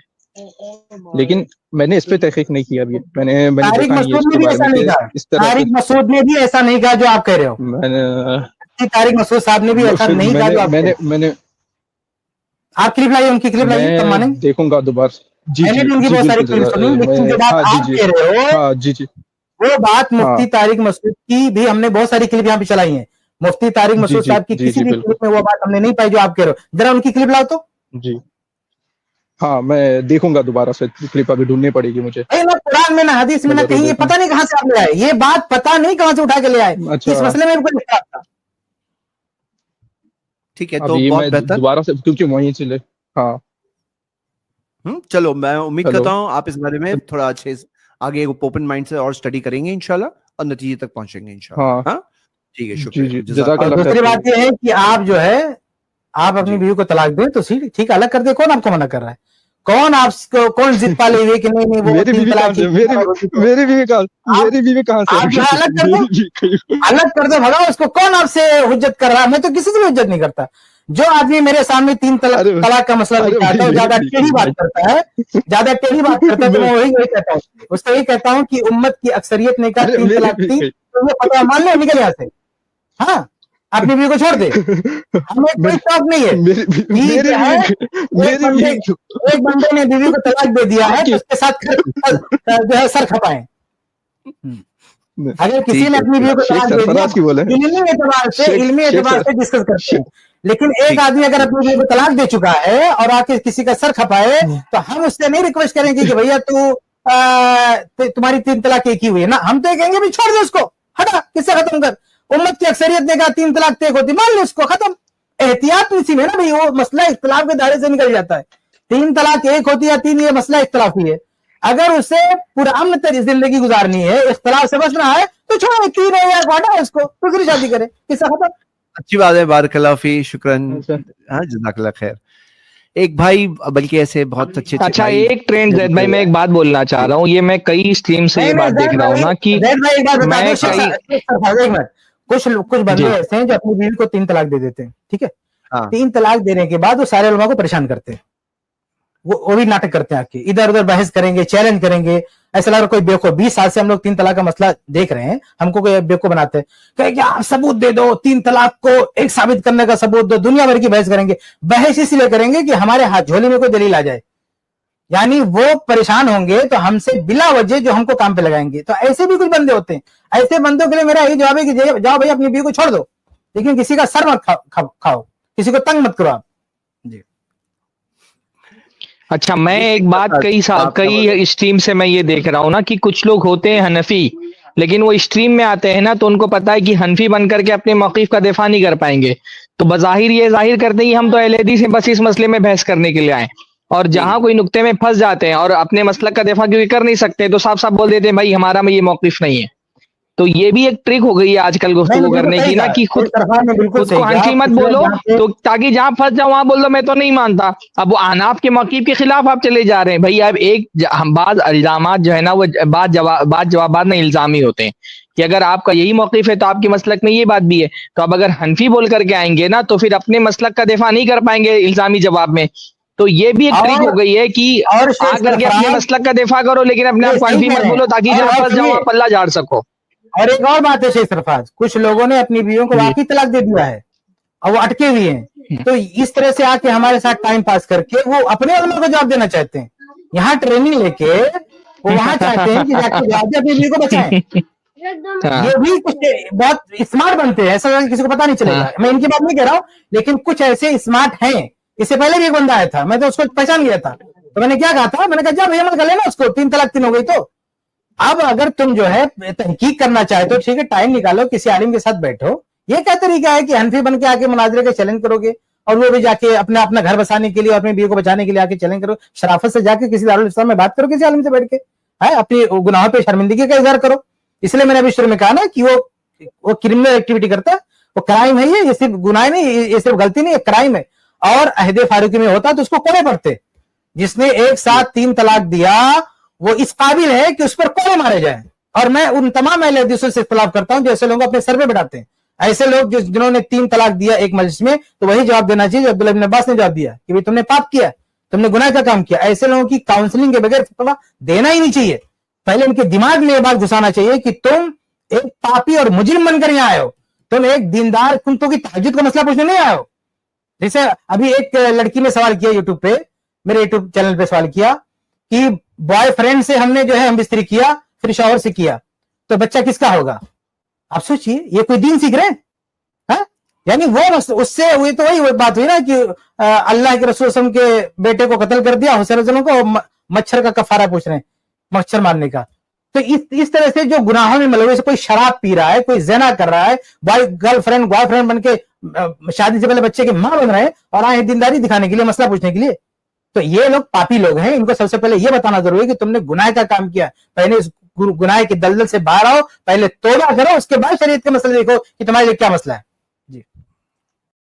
لیکن میں نے اس پہ تحقیق نہیں کیا ابھی. میں نے طارق مسعود نے بھی ایسا نہیں کہا, طارق مسعود نے بھی ایسا نہیں کہا جو آپ کہہ رہے ہو. میں نے طارق مسعود صاحب نے بھی ایسا نہیں کہا جو آپ آپ کلپ لائیے, ان کی کلپ لائیے, تب مانیں. دیکھوں گا دوبارہ. جی میں نے ان کی بہت ساری کلپ سنی, لیکن جو بات آپ کہہ رہے ہو جی وہ بات مفتی طارق مسعود کی بھی ہم نے بہت ساری کلپ یہاں پہ چلائی ہیں. مفتی طارق مسعود صاحب کی کسی بھی کلپ میں وہ بات ہم نے نہیں پائی جو آپ کہہ رہے ہو. ذرا ان کی کلپ لاؤ تو. جی ہاں, میں دیکھوں گا دوبارہ سے, کلپ ابھی ڈھونڈنی پڑے گی مجھے. نہ قرآن میں نہ حدیث میں نہ کہیں, یہ پتہ نہیں کہاں سے آپ لے آئے, یہ بات پتہ نہیں کہاں سے اٹھا کے لے آئے, اس مسئلے میں کوئی اختلاف تھا. ٹھیک ہے, تو بہت بہتر, دوبارہ سے کیونکہ وہیں سے لے. ہاں چلو, میں امید کرتا ہوں آپ اس بارے میں تھوڑا اچھے آگے اوپن مائنڈ سے اور اسٹڈی کریں گے انشاءاللہ, اور نتیجے تک پہنچیں گے انشاءاللہ. ہاں ٹھیک ہے, شکریہ. دوسری بات یہ ہے کہ آپ جو ہے آپ اپنی بیوی کو طلاق دیں تو ٹھیک الگ کر دیں, کون آپ کو منع کر رہا ہے, کون آپ کو کون ضد پالے ہوئے کہ نہیں وہ میری بیوی کہاں سے, میری بیوی کہاں سے, الگ کر دو, الگ کر دو, بھگاؤ اس کو, کون آپ سے حجت کر رہا ہے. میں تو کسی سے بھی حجت نہیں کرتا. جو آدمی میرے سامنے 3 طلاق کا مسئلہ لکھتا ہے, زیادہ ٹیڑھی بات کرتا ہے, تو میں وہی کہتا ہوں, اس کو یہ کہتا ہوں کہ امت کی اکثریت نے کہا 3 طلاق تھی, تو وہ فتویٰ مان لو, نکل یہاں سے. ہاں اپنی بیوی کو چھوڑ دے. ہمیں کوئی شوق نہیں ہے. ایک بندے نے بیوی کو طلاق دے دیا ہے تو اس کے ساتھ جو ہے سر کھپائیں. اگر کسی نے اپنی بیوی کو طلاق دے دیا علمی اعتبار سے ڈسکس کرتے ہیں, لیکن ایک آدمی اگر اپنی بیوی کو طلاق دے چکا ہے اور آ کے کسی کا سر کھپائے تو ہم اس سے نہیں ریکویسٹ کریں گے کہ بھیا تمہاری 3 طلاق ایک ہی ہوئی ہے نا. ہم تو کہیں گے چھوڑ دے اس کو, ہٹا, کس سے ختم کر. امت کی اکثریت نے کہا 3 طلاق ایک ہوتی, مان لو اس کو, ختم. احتیاط اسی میں نا بھائی, وہ مسئلہ اختلاف کے دائرے سے نکل جاتا ہے. 3 طلاق ایک ہوتی ہے 3, یہ مسئلہ اختلافی ہے. اگر اسے پرامن تری زندگی گزارنی ہے, اختلاف سے بچنا ہے, تو چھوڑو 3 ہے یا ہٹا اس کو, دوسری شادی کرے, کس سے ختم. اچھی بات ہے, بارک اللہ فی, شکرن, جزاک اللہ خیر. ایک بھائی بلکہ ایسے بہت اچھے. اچھا ایک ٹرینڈ زید بھائی میں ایک بات بولنا چاہ رہا ہوں, یہ میں کئی اسٹریم سے یہ بات دیکھ رہا ہوں نا کہ کچھ بندے ایسے ہیں جو اپنی بیوی کو 3 طلاق دے دیتے ہیں, ٹھیک ہے. 3 طلاق دینے کے بعد وہ سارے علماء کو پریشان کرتے ہیں, وہ بھی ناٹک کرتے ہیں, کہ ادھر ادھر بحث کریں گے, چیلنج کریں گے. ایسا لگ رہا کوئی بیوقوف, 20 سال سے ہم لوگ 3 طلاق کا مسئلہ دیکھ رہے ہیں, ہم کو کوئی بیوقوف بناتے ہیں کہ آپ ثبوت دے دو, 3 طلاق کو ایک ثابت کرنے کا ثبوت دو. دنیا بھر کی بحث کریں گے. بحث اس لیے کریں گے کہ ہمارے ہاتھ جھولی میں کوئی دلیل آ جائے, یعنی وہ پریشان ہوں گے تو ہم سے بلا وجہ جو ہم کو کام پہ لگائیں گے. تو ایسے بھی کچھ بندے ہوتے ہیں. ایسے بندوں کے لیے میرا یہی جواب ہے کہ جاؤ بھائی اپنی بیوی کو چھوڑ دو, لیکن کسی کا سر مت کھاؤ, کسی کو تنگ مت کرو آپ. جی اچھا میں ایک بات کئی اسٹریم سے میں یہ دیکھ رہا ہوں نا کہ کچھ لوگ ہوتے ہیں حنفی, لیکن وہ اسٹریم میں آتے ہیں نا تو ان کو پتا ہے کہ حنفی بن کر کے اپنے موقف کا دفاع نہیں کر پائیں گے, تو بظاہر یہ ظاہر کرتے ہیں ہم تو اہل حدیث سے بس اس مسئلے میں بحث کرنے کے لیے آئے, اور جہاں کوئی نقطے میں پھنس جاتے ہیں اور اپنے مسلک کا دفاع کیونکہ کر نہیں سکتے تو صاف بول دیتے ہیں بھائی ہمارا میں یہ موقف نہیں ہے. تو یہ بھی ایک ٹرک ہو گئی ہے آج کل گفتگو کرنے کی نا, کہ خود کو حنفی مت بولو تو تاکہ جہاں پھنس جاؤ وہاں بول دو میں تو نہیں مانتا. اب وہ احناف کے موقف کے خلاف آپ چلے جا رہے ہیں. بھائی اب بعض الزامات جو ہے نا وہ بعض جوابات میں الزامی ہوتے ہیں کہ اگر آپ کا یہی موقف ہے تو آپ کے مسلک میں یہ بات بھی ہے, تو اب اگر حنفی بول کر کے آئیں گے نا تو پھر اپنے مسلک کا دفاع نہیں کر پائیں گے الزامی جواب میں. تو یہ بھی ایک ٹرک ہو گئی ہے کہ آ کر کے اپنے مسلک کا دفاع کرو لیکن اپنے آپ کو حنفی مت بولو تاکہ جہاں پھنس جاؤ آپ پلہ جھاڑ سکو. اور ایک اور بات ہے شیخ سرفراز, کچھ لوگوں نے اپنی بیویوں کو واقعی طلاق دے دیا ہے اور وہ اٹکے ہوئے ہیں, تو اس طرح سے آ کے ہمارے ساتھ ٹائم پاس کر کے وہ اپنے علماء کو جواب دینا چاہتے ہیں. یہاں ٹریننگ لے کے وہ وہاں چاہتے ہیں کہ جا کے جواب دے اپنی بیوی کو بچائیں. یہ بھی کچھ بہت اسمارٹ بنتے ہیں, ایسا کسی کو پتا نہیں چلے گا. میں ان کی بات نہیں کہہ رہا ہوں, لیکن کچھ ایسے اسمارٹ ہیں. اس سے پہلے بھی ایک بندہ آیا تھا, میں تو اس کو پہچان گیا تھا, تو میں نے کیا کہا تھا, میں نے کہا جب عمل کر لینا اس کو, 3 طلاق 3 ہو گئی. تو اب اگر تم جو ہے تحقیق کرنا چاہے تو ٹھیک ہے, ٹائم نکالو, کسی عالم کے ساتھ بیٹھو. یہ کیا طریقہ ہے کہ حنفی بن کے آ کے مناظرے کے چیلنج کرو گے, اور وہ بھی جا کے اپنا گھر بسانے کے لیے اپنی بیوی کو بچانے کے لیے آ کے چیلنج کرو. شرافت سے جا کے کسی دارالاسلام میں بات کرو, کسی عالم سے بیٹھ کے اپنی گناہوں پہ شرمندگی کا اظہار کرو. اس لیے میں نے ابھی شروع میں کہا نا کہ وہ کرمنل ایکٹیویٹی کرتا ہے, وہ کرائم ہے. یہ صرف گناہ نہیں, یہ صرف غلطی نہیں, یہ کرائم ہے. اور عہد فاروقی میں ہوتا تو اس کو کوڑے پڑتے. جس نے ایک ساتھ 3 طلاق دیا وہ اس قابل ہے کہ اس پر کوڑے مارے جائیں. اور میں ان تمام اہل حدیثوں سے اختلاف کرتا ہوں جو ایسے لوگ اپنے سر پہ بٹھاتے ہیں. ایسے لوگ جنہوں نے 3 طلاق دیا ایک مجلس میں, تو وہی جواب دینا چاہیے جو عبداللہ بن عباس نے جواب دیا کہ بھئی تم نے پاپ کیا, تم نے گناہ کا کام کیا. ایسے لوگوں کی کاؤنسلنگ کے بغیر فتویٰ دینا ہی نہیں چاہیے. پہلے ان کے دماغ میں یہ بات گھسانا چاہیے کہ تم ایک پاپی اور مجرم بن کر یہاں آئے ہو, تم ایک دیندار, تم تو کی تہجد کا مسئلہ پوچھنے نہیں آئے ہو. جیسے ابھی ایک لڑکی نے سوال کیا یوٹیوب پہ, میرے یوٹیوب چینل پہ سوال کیا کہ بوائے فرینڈ سے ہم نے جو ہے ہم بستری کیا, پھر شوہر سے کیا, تو بچہ کس کا ہوگا؟ آپ سوچئے, یہ کوئی دین سیکھ رہے ہیں؟ یعنی وہ اس سے ہوئی تو وہی بات ہوئی نا کہ اللہ کے رسول صلی اللہ علیہ وسلم کے بیٹے کو قتل کر دیا, حسین رضی اللہ عنہ کو مچھر کا کفارہ پوچھ رہے ہیں, مچھر مارنے کا. تو اس طرح سے جو گناہوں میں ملوث, کوئی شراب پی رہا ہے, کوئی زنا کر رہا ہے, گرل فرینڈ بوائے فرینڈ بن کے شادی سے پہلے بچے کے ماں بن رہے ہیں اور آئے دینداری دکھانے کے لیے, مسئلہ پوچھنے کے لیے. تو یہ لوگ پاپی لوگ ہیں. ان کو سب سے پہلے یہ بتانا ضروری ہے کہ تم نے گناہ کا کام کیا, پہلے اس گناہ کے دلدل سے باہر آؤ, پہلے توبہ کرو, اس کے بعد شریعت کے مسئلے دیکھو کہ تمہارے لیے کیا مسئلہ ہے.